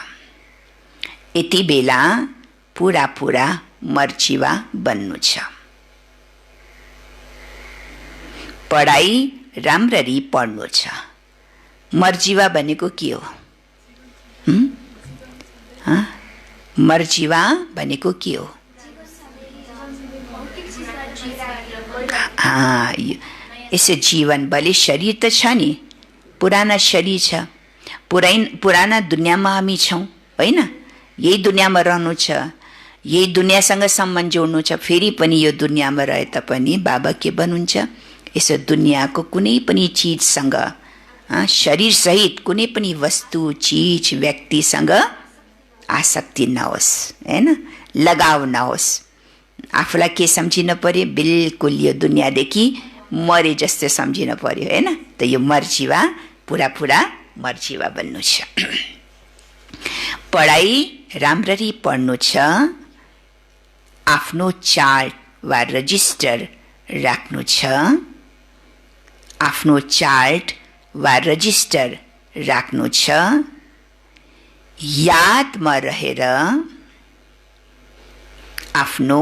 यति बेला पूरा पूरा मर्जीवा बन्नु छ। पढाइ राम्ररी पढ्नु छ। मर्जीवा भनेको के हो? मर्जीवा भनेको के हो? यसो जीवन भले शरीर त छ नि, पुराना शरीर छ, पुराना दुनियाँमा हामी छौँ होइन। यही दुनियाँमा रहनु छ, यही दुनियाँसँग सम्बन्ध जोड्नु छ। फेरि पनि यो दुनियाँमा रहे तापनि बाबा के भन्नुहुन्छ? यसो दुनियाँको कुनै पनि चिजसँग, शरीर सहित कुनै पनि वस्तु चिज व्यक्तिसँग आसक्ति नहोस् हैन, लगाव नहोस्। आफूलाई के सम्झिन पर्यो? बिल्कुल यो दुनियाँदेखि मरे जस्तो सम्झिन पर्यो हैन। त यो मर्जीवा पुरा पुरा मर्जीवा बन्नु छ। पढाइ राम्ररी पढ्नु छ। आफ्नो चार्ट वा रजिस्टर राख्नु छ। आफ्नो चार्ट वा रजिस्टर राख्नु छ। यादमा रहेर आफ्नो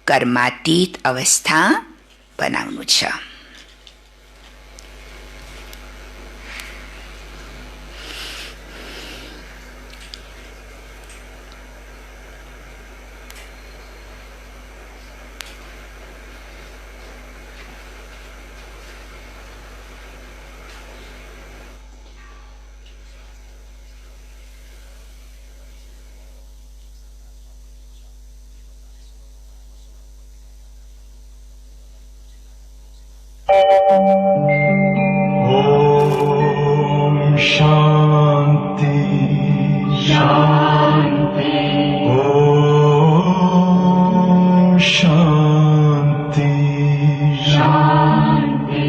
कर्मातीत अवस्था बनाउनु छ। ओम शांति शांति। ओम शांति शांति।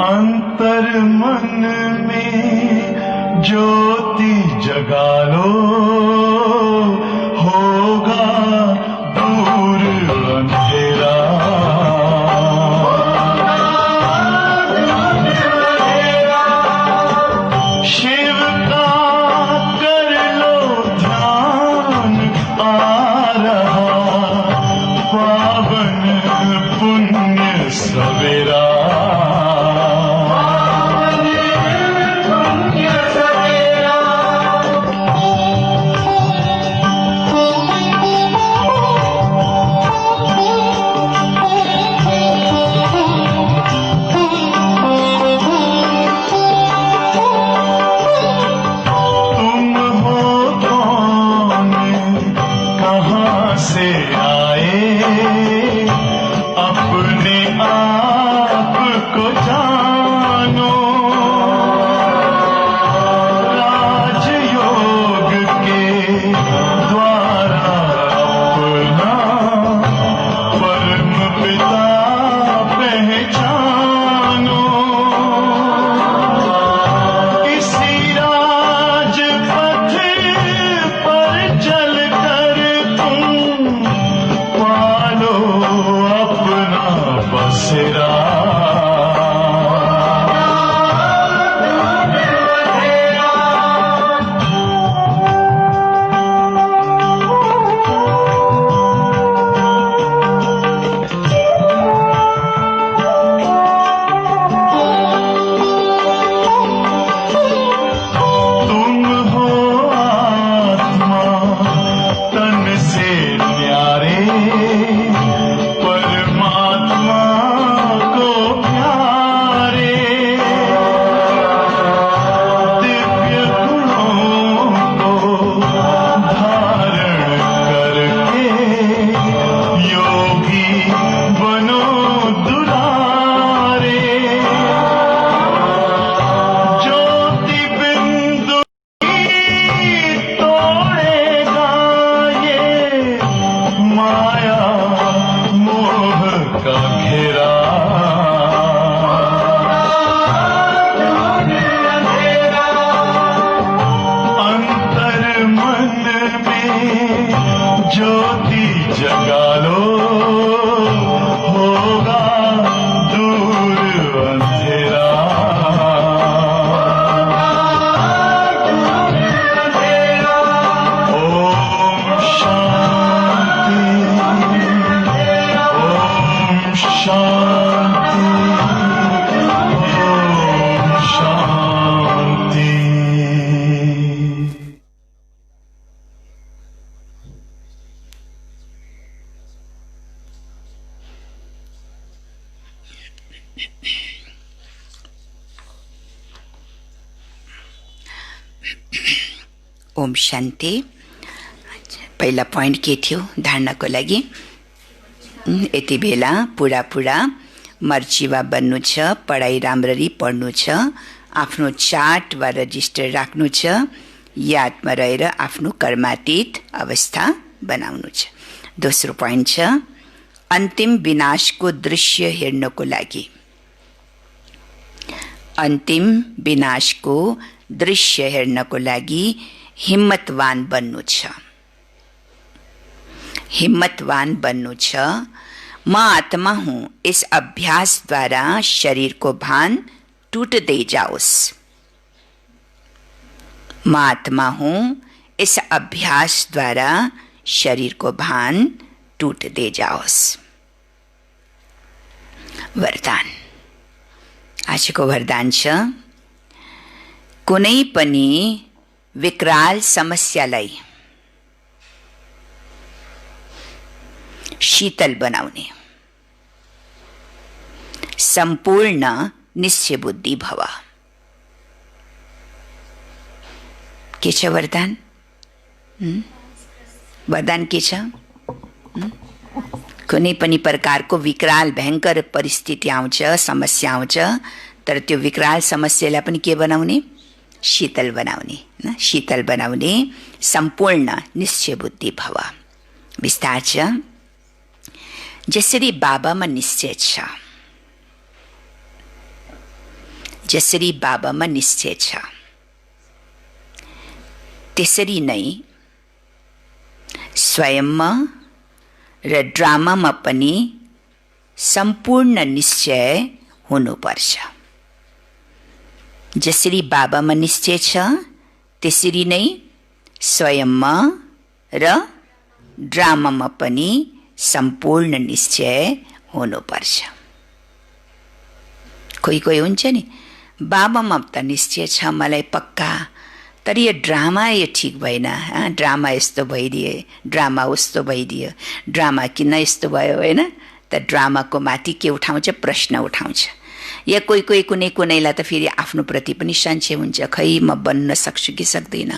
अंतर मन में ज्योति जगा लो, होगा दूर अंधेरा। ओम शान्ति। पहिला पोइन्ट के थियो धार्नको लागि? यति बेला पुरा मर्चिवा बन्नु छ, पढाइ राम्ररी पढ्नु छ, आफ्नो चार्ट वा रजिस्टर राख्नु छ, यादमा रहेर आफ्नो कर्मातीत अवस्था बनाउनु छ। दोस्रो पोइन्ट छ अन्तिम विनाशको दृश्य हेर्नको लागि। अन्तिम विनाशको दृश्य हेर्नको लागि हिम्मतवान बन्नु छ। हिम्मतवान बन्नु छ। म आत्मा हूँ, इस अभ्यास द्वारा शरीर को भान टूटते जाओस्। म आत्मा हूँ, इस अभ्यास द्वारा शरीर को भान टूटते जाओस्। वरदान। आजको वरदान छ कुनै पनि विकराल समस्यालाई शीतल बनाउने सम्पूर्ण निश्चय बुद्धि भव। के छ वरदान? वरदान के छ? कुनै पनि प्रकारको विकराल भयंकर परिस्थिति आउँछ, समस्या आउँछ, तर त्यो विकराल समस्यालाई पनि के बनाउने? शीतल बनाउने। शीतल बनाउने सम्पूर्ण निश्चय बुद्धि भव। विस्तार छ जसरी बाबामा निश्चय छ, जसरी बाबामा निश्चय छ त्यसरी नै स्वयंमा र ड्रामामा पनि सम्पूर्ण निश्चय हुनुपर्छ। जसरी बाबामा निश्चय छ त्यसरी नै स्वयंमा र ड्रामामा पनि सम्पूर्ण निश्चय हुनुपर्छ। कोही कोही हुन्छ नि, बाबामा त निश्चय छ मलाई पक्का, तर यो ड्रामा यो ठिक भएन, ड्रामा यस्तो भइदिए, ड्रामा उस्तो भइदियो, ड्रामा किन यस्तो भयो, होइन? त ड्रामाको माथि के उठाउँछ? प्रश्न उठाउँछ। या कोही कोही कुनैलाई त फेरि आफ्नो प्रति पनि संशय हुन्छ, खै म बन्न सक्छु कि सक्दैन,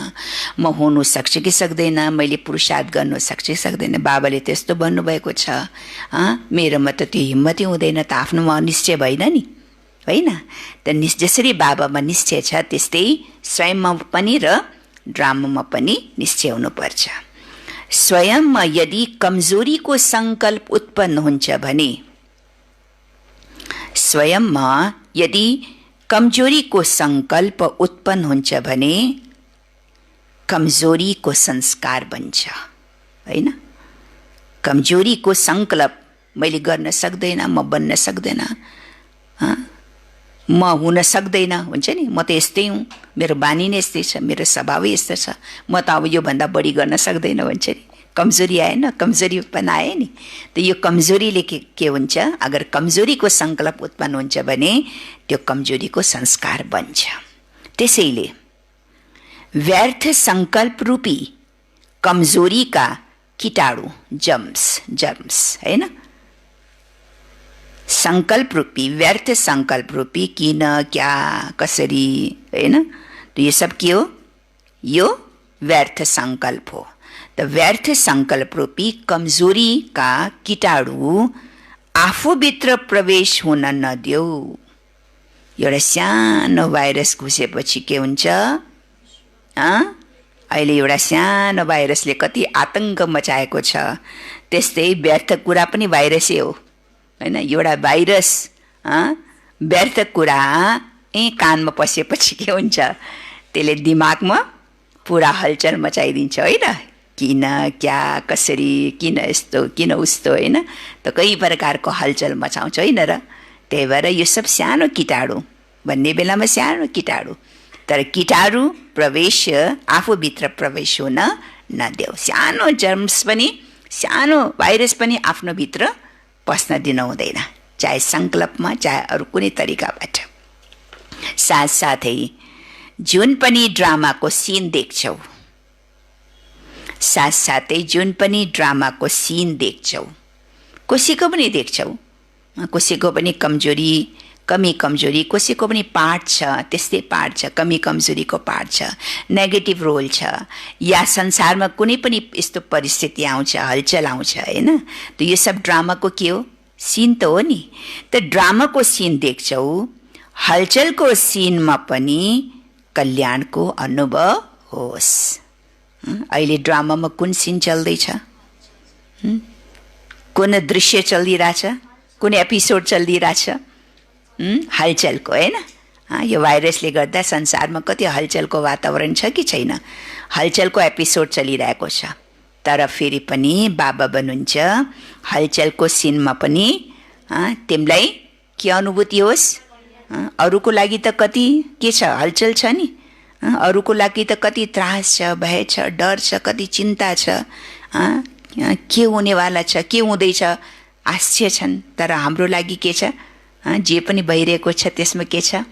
म हुनु सक्छु कि सक्दैन, मैले पुरुषार्थ गर्नु सक्छु कि सक्दैन, बाबाले त यस्तो भन्नुभएको छ, मेरोमा त त्यो हिम्मतै हुँदैन, त आफ्नोमा निश्चय भएन नि, होइन? त जसरी बाबामा निश्चय छ त्यस्तै स्वयंमा पनि र ड्रामामा पनि निश्चय हुनुपर्छ। स्वयंमा यदि कमजोरीको संकल्प उत्पन्न हुन्छ भने, स्वयंमा यदि कमजोरीको संकल्प उत्पन्न हुन्छ भने कमजोरीको संस्कार बन्छ, होइन? कमजोरीको संकल्प मैले गर्न सक्दैन, म बन्न सक्दैन, म हुन सक्दैन हुन्छ नि, म त यस्तै हुँ, मेरो बानी नै यस्तै छ, मेरो स्वभावै यस्तो छ, म त अब योभन्दा बढी गर्न सक्दैन भन्छ नि। कमजोरी आएन, कमजोरीपन आयो नि। त यो कमजोरीले के हुन्छ? अगर कमजोरीको संकल्प उत्पन्न हुन्छ भने त्यो कमजोरीको संस्कार बन्छ। त्यसैले व्यर्थ संकल्प रूपी कमजोरीका कीटाणु जर्म्स, होइन? संकल्प रूपी, व्यर्थ संकल्प रूपी किन, क्या, कसरी, होइन? तो ये सब के हो? यो व्यर्थ संकल्प हो। त व्यर्थ संकल्प रूपी कमजोरी का कीटाणु आफूभित्र प्रवेश हुन नदेऊ। एउटा सानो भाइरस घुसेपछि के हुन्छ? अहिले एउटा सानो भाइरसले कति आतंक मचाएको छ, त्यस्तै व्यर्थ कुरा पनि भाइरसै हो, होइन? एउटा भाइरस व्यर्थ कुरा कानमा पसेपछि के हुन्छ? त्यसले दिमागमा पुरा हलचल मचाइदिन्छ, होइन? किन, क्या, कसरी, किन यस्तो, किन उस्तो, होइन? त कई प्रकारको हलचल मचाउँछ, होइन र? त्यही भएर यो सब सानो कीटाणु भन्ने बेलामा सानो कीटाणु, तर कीटाणु प्रवेश आफूभित्र प्रवेश हुन नदेऊ। सानो जर्म्स पनि, सानो भाइरस पनि आफ्नो भित्र पस्न दिन हुँदैन, चाहे संकल्पमा चाहे अरू कुनै तरिकाबाट। साथसाथै जुन पनि ड्रामाको सिन देख्छौ, साथसाथै जुन पनि ड्रामाको सिन देख्छौ, कसैको पनि देख्छौ, कसैको पनि कमजोरी, कमी कमजोरी कसैको पनि पार्ट छ, त्यस्तै पार्ट छ, कमी कमजोरीको पार्ट छ, नेगेटिभ रोल छ, या संसारमा कुनै पनि यस्तो परिस्थिति आउँछ, हलचल आउँछ होइन, त यो सब ड्रामाको के हो? सिन त हो नि। त ड्रामाको सिन देख्छौ, हलचलको सिनमा पनि कल्याणको अनुभव होस्। अहिले ड्रामामा कुन सिन चल्दैछ? कुन दृश्य चलिरहेछ? कुन एपिसोड चलिरहेछ? हलचलको होइन। यो भाइरसले गर्दा संसारमा कति हलचलको वातावरण छ कि छैन? हलचलको एपिसोड चलिरहेको छ। तर फेरि पनि बाबा भन्नुहुन्छ हलचलको सिनमा पनि तिमीलाई के अनुभूति होस्? अरूको लागि त कति के छ, हलचल छ नि, अरूको लागि त कति त्रास छ, भय छ, डर छ, कति चिन्ता छ, के हुनेवाला छ, के हुँदैछ, आश्चर्य छन्। तर हाम्रो लागि के छ? जे पनि भइरहेको छ त्यसमा के छ?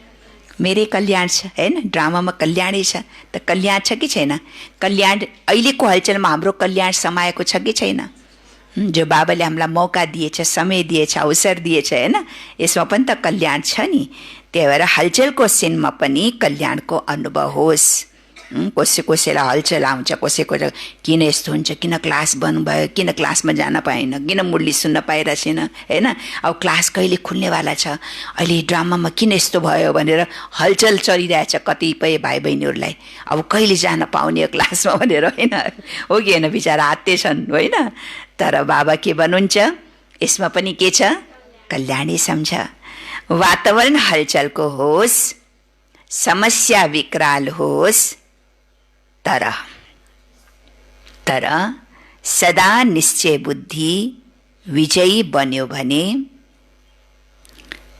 मेरै कल्याण छ होइन। ड्रामामा कल्याणै छ। त कल्याण छ कि छैन? कल्याण अहिलेको हलचलमा हाम्रो कल्याण समाएको छ कि छैन? जो बाबाले हामीलाई मौका दिएछ, समय दिएछ, अवसर दिएछ होइन, यसमा पनि त कल्याण छ नि। त्यही भएर हलचलको सिनमा पनि कल्याणको अनुभव होस्। कसैलाई हलचल आउँछ, कसैको किन यस्तो हुन्छ, किन क्लास बन्द भयो, किन क्लासमा जान पाएन, किन मुरली सुन्न पाइरहेको छैन होइन, अब क्लास कहिले खुल्नेवाला छ, अहिले ड्रामामा किन यस्तो भयो भनेर हलचल चलिरहेछ कतिपय भाइ बहिनीहरूलाई। अब कहिले जान पाउने क्लासमा भनेर होइन, हो कि होइन, बिचरा हात्ते छन् होइन। तर बाबा के भन्नुहुन्छ? यसमा पनि के छ? कल्याणै सम्झ। वातावरण हलचलको होस्, समस्या विकराल होस्, तर सदा निश्चय बुद्धि विजयी बन्यो भने,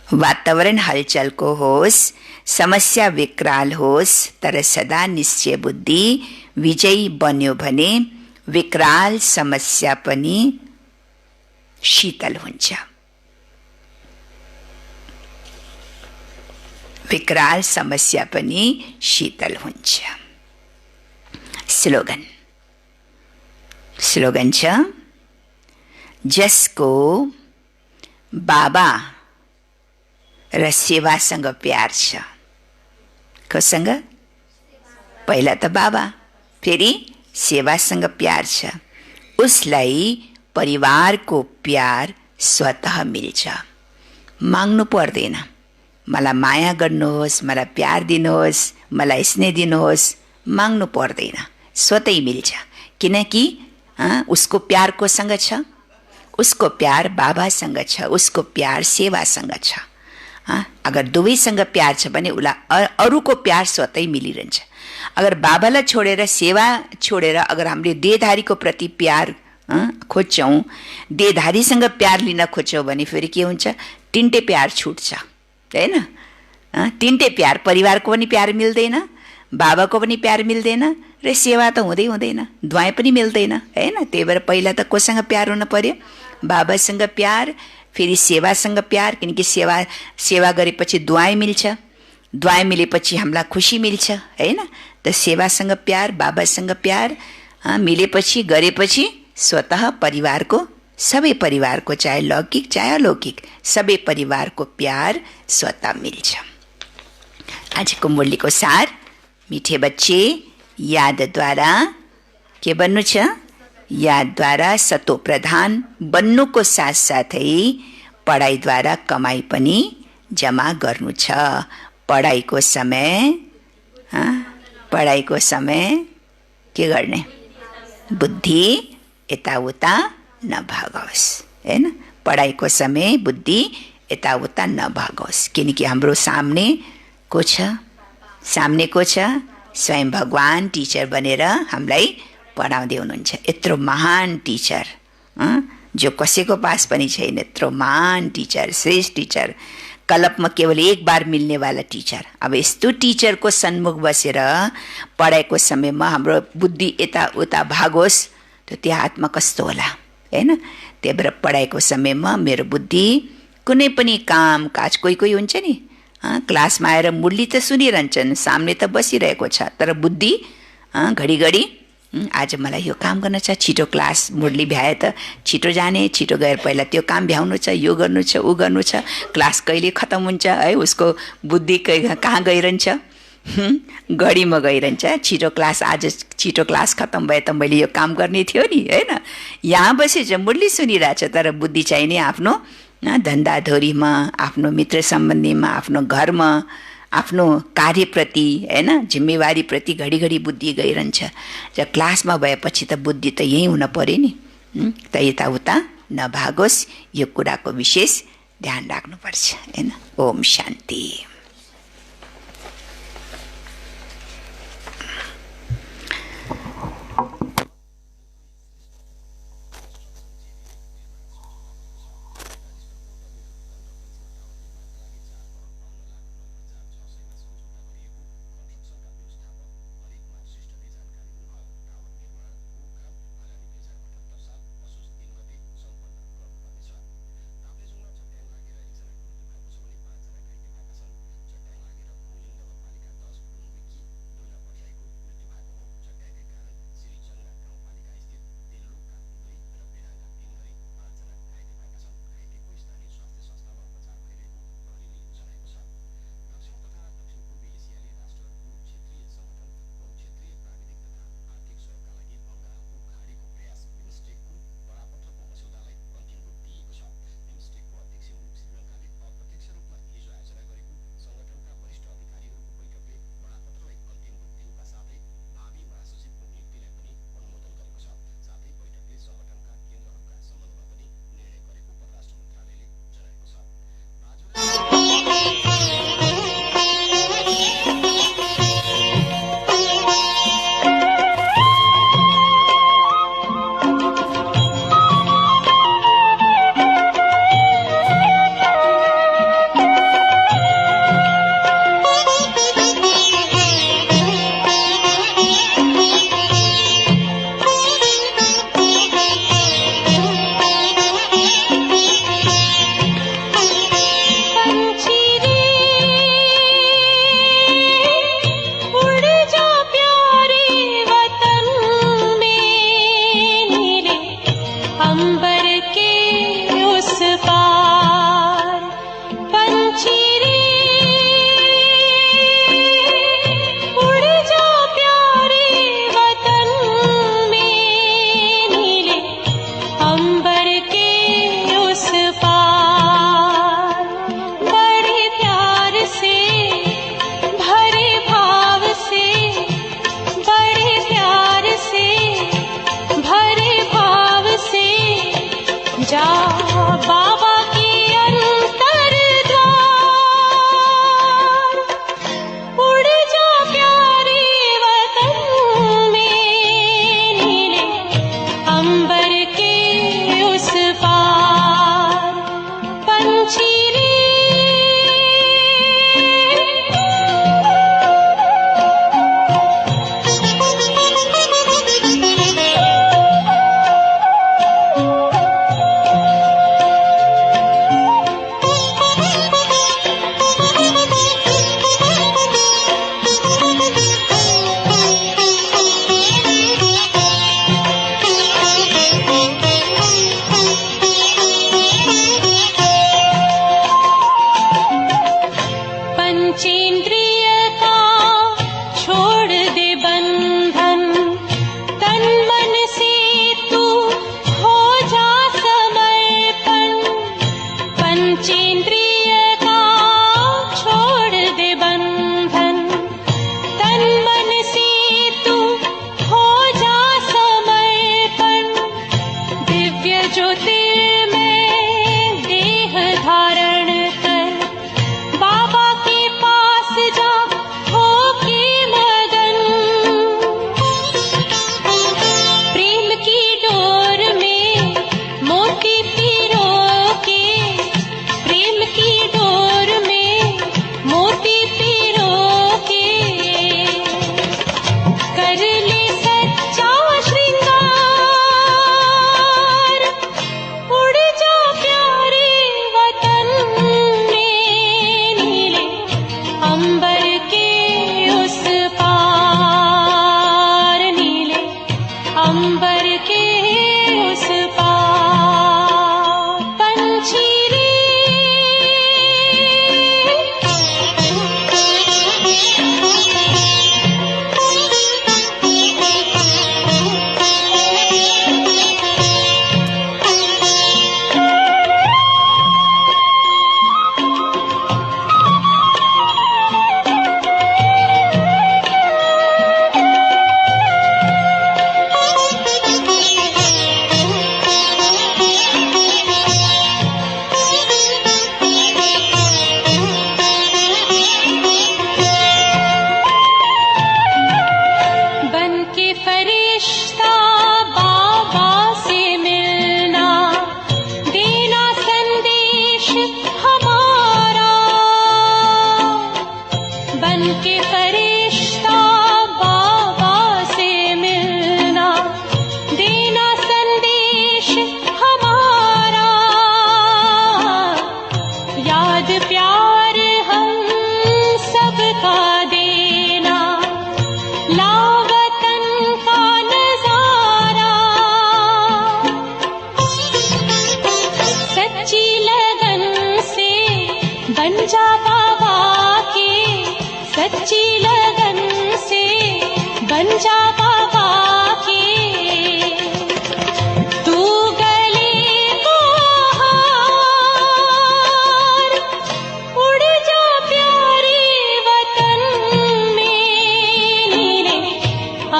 वातावरण हलचलको होस्, समस्या विकराल होस्, तर सदा निश्चय बुद्धि विजयी बन्यो भने विकराल समस्या पनि शीतल हुन्छ। विकराल समस्या पनि शीतल हुन्छ। स्लोगन छ, जसको बाबा र सेवासँग प्यार छ। कोसँग? पहिला त बाबा, फेरि सेवासँग प्यार छ, उसलाई परिवारको प्यार स्वतः मिल्छ। माग्नु पर्दैन, मलाई माया गर्नुहोस्, मलाई प्यार दिनुहोस्, मलाई स्नेह दिनुहोस्, माग्नु पर्दैन, स्वतै मिल्छ। किनकि उसको प्यार कोसँग छ? उसको प्यार बाबासँग छ, उसको प्यार सेवासँग छ। अगर दुवैसँग प्यार छ भने उसलाई अरूको प्यार स्वतै मिलिरहन्छ। अगर बाबालाई छोडेर, सेवा छोडेर अगर हामीले देहधारीको प्रति प्यार खोज्छौँ, देहधारीसँग प्यार लिन खोज्छौँ भने फेरि के हुन्छ? तिनटै प्यार छुट्छ होइन। तिनटै प्यार, परिवारको पनि प्यार मिल्दैन, बाबाको पनि प्यार मिल्दैन, र सेवा त हुँदै हुँदैन, द्वाई पनि मिल्दैन होइन। त्यही भएर पहिला त कोसँग प्यार हुनु पर्यो? बाबासँग प्यार, फेरि सेवासँग प्यार, किनकि सेवा गरेपछि द्वाई मिल्छ, द्वाई मिलेपछि हामीलाई खुसी मिल्छ होइन। त सेवासँग प्यार, बाबासँग प्यार मिलेपछि, गरेपछि स्वतः परिवारको, सबै परिवारको, चाहे लौकिक चाहे अलौकिक, सबै परिवारको प्यार स्वतः मिल्छ। आजको मुरलीको सार, मिठे बच्चे यादद्वारा के बन्नु छ? यादद्वारा सतो प्रधान बन्नुको साथसाथै पढाइद्वारा कमाई पनि जमा गर्नु छ। पढाइको समय के गर्ने? बुद्धि यताउता नभागोस् हैन। पढाइको समय बुद्धि यताउता नभागोस्, किनकि हाम्रो सामने को छ? सामने को छ? स्वयं भगवान टिचर बनेर हामीलाई पढाउँदै हुनुहुन्छ। यत्रो महान टिचर जो कसैको पास पनि छैन, यत्रो महान टिचर, श्रेष्ठ टिचर, कल्पमा केवल एक बार मिल्नेवाला टिचर। अब यस्तो टिचरको सन्मुख बसेर पढाइको समयमा हाम्रो बुद्धि यताउता भागोस्, त त्यो हातमा कस्तो होला हैन। त्यही भएर पढाइको समयमा मेरो बुद्धि कुनै पनि काम काज, कोही हुन्छ नि क्लासमा आएर मुरली त सुनिरहन्छन्, सामने त बसिरहेको छ, तर बुद्धि घडिघडी आज मलाई यो काम गर्न छ, छिटो क्लास मुरली भ्याए त छिटो जाने, छिटो गएर पहिला त्यो काम भ्याउनु छ, यो गर्नु छ, ऊ गर्नु छ, क्लास कहिले खतम हुन्छ है, उसको बुद्धि कहाँ गइरहन्छ, गढीमा गइरहन्छ। छिटो क्लास, आज छिटो क्लास खतम भए त मैले यो काम गर्ने थियो नि, होइन। यहाँ बसेर मुरली सुनिरहेछ तर बुद्धि चाहिने आफ्नो धन्दाधोरीमा, आफ्नो मित्र सम्बन्धीमा, आफ्नो घरमा, आफ्नो कार्यप्रति, होइन, जिम्मेवारीप्रति घडिघडी बुद्धि गइरहन्छ। र क्लासमा भएपछि त बुद्धि त यहीँ हुन पऱ्यो नि, त यताउता नभागोस्, यो कुराको विशेष ध्यान राख्नुपर्छ, होइन। ओम शान्ति।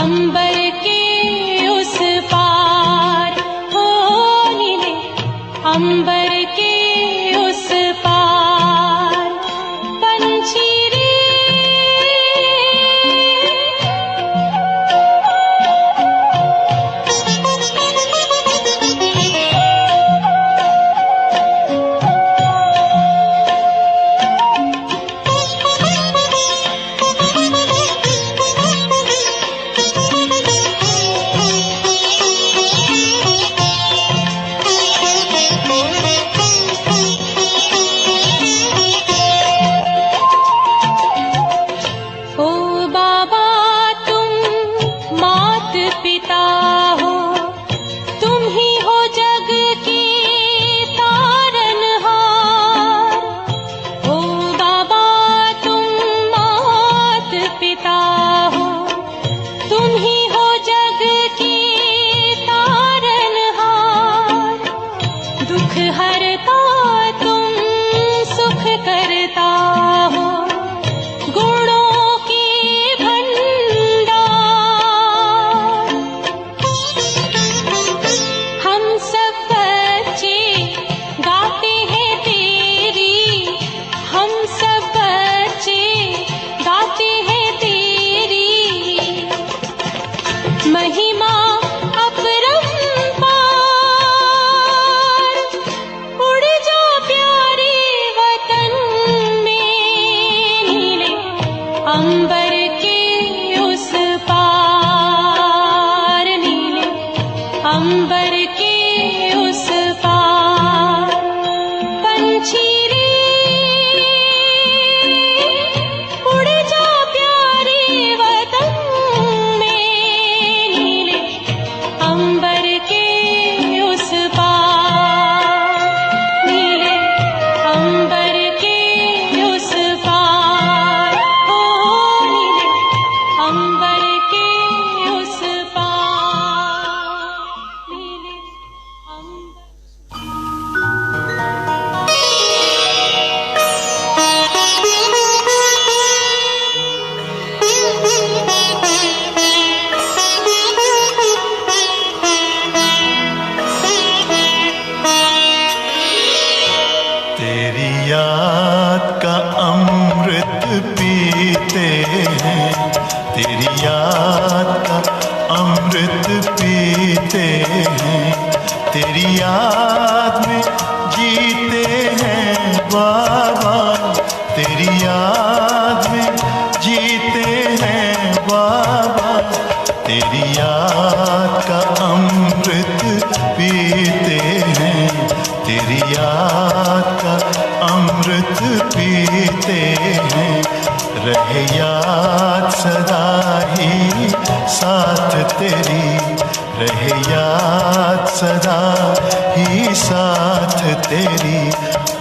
अंबर के उस पार हो नीले अंबर के उस पार पंछी रे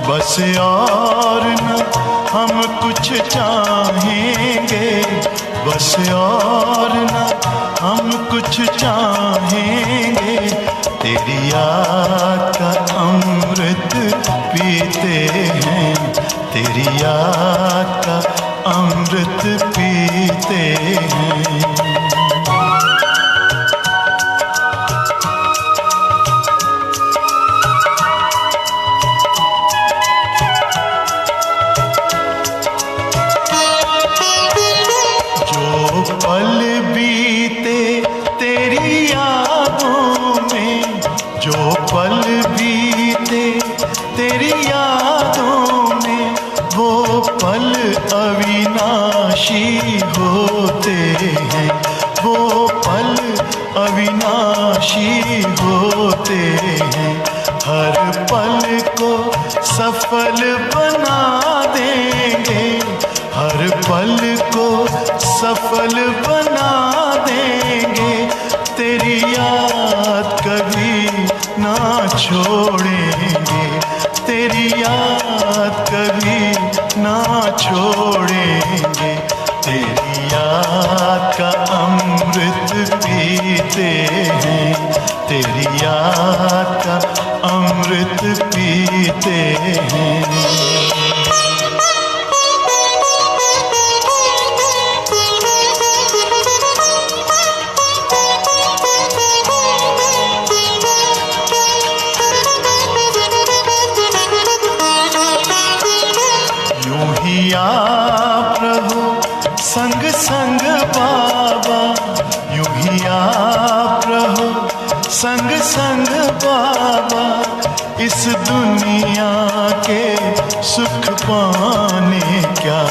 बस और न हम कुछ चाहेंगे, बस और न हम कुछ चाहेंगे, तेरी याद का अमृत पीते हैं, तेरी याद का अमृत पीते हैं। होते हैं वो पल अविनाशी होते हैं, हर पल को सफल बना देंगे, हर पल को सफल बना देंगे, तेरी याद कभी ना छोड़ेंगे, तेरी याद कभी ना छोड़ेंगे, तेरी याद का अमृत पीते हैं, तेरी याद का अमृत पीते हैं। संग बाबा, यूं ही आप रहो संग संग बाबा। इस दुनिया के सुख पाने क्या,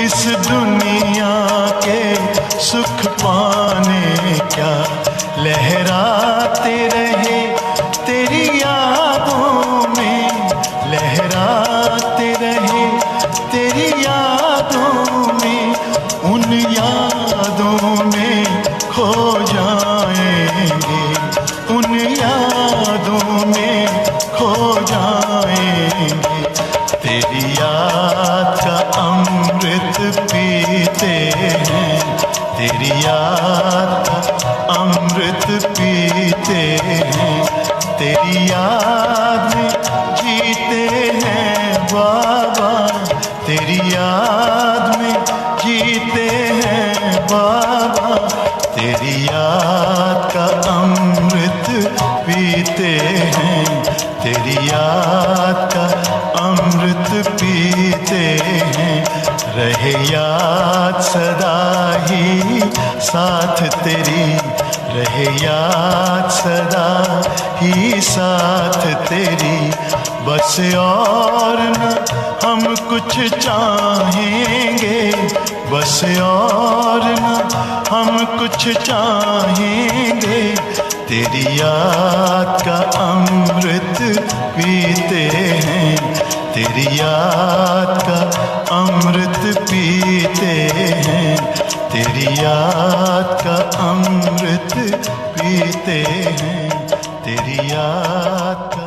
इस दुनिया के सुख पाने क्या, लहराते रहे तेरी यादों में, लहराते रहे तेरी यादों में, उन यादों में खो जाएंगे, उन यादों में खो जाएंगे। तेरी याद का अमृत पीते हैं, तेरी याद का अमृत पीते हैं, तेरी याद में जीते हैं बाबा, तेरी याद में जीते हैं बाबा। तेरी याद का अमृत पीते हैं, तेरी याद का अमृत पीते हैं। रहे याद सदा ही साथ तेरी, रहे याद सदा ही साथ तेरी। बस और न हम कुछ चाहेंगे, बस और न हम कुछ चाहेंगे। तेरी याद का अमृत पीते हैं, तेरी याद का अमृत पीते हैं, तेरी याद का अमृत पीते हैं, तेरी याद का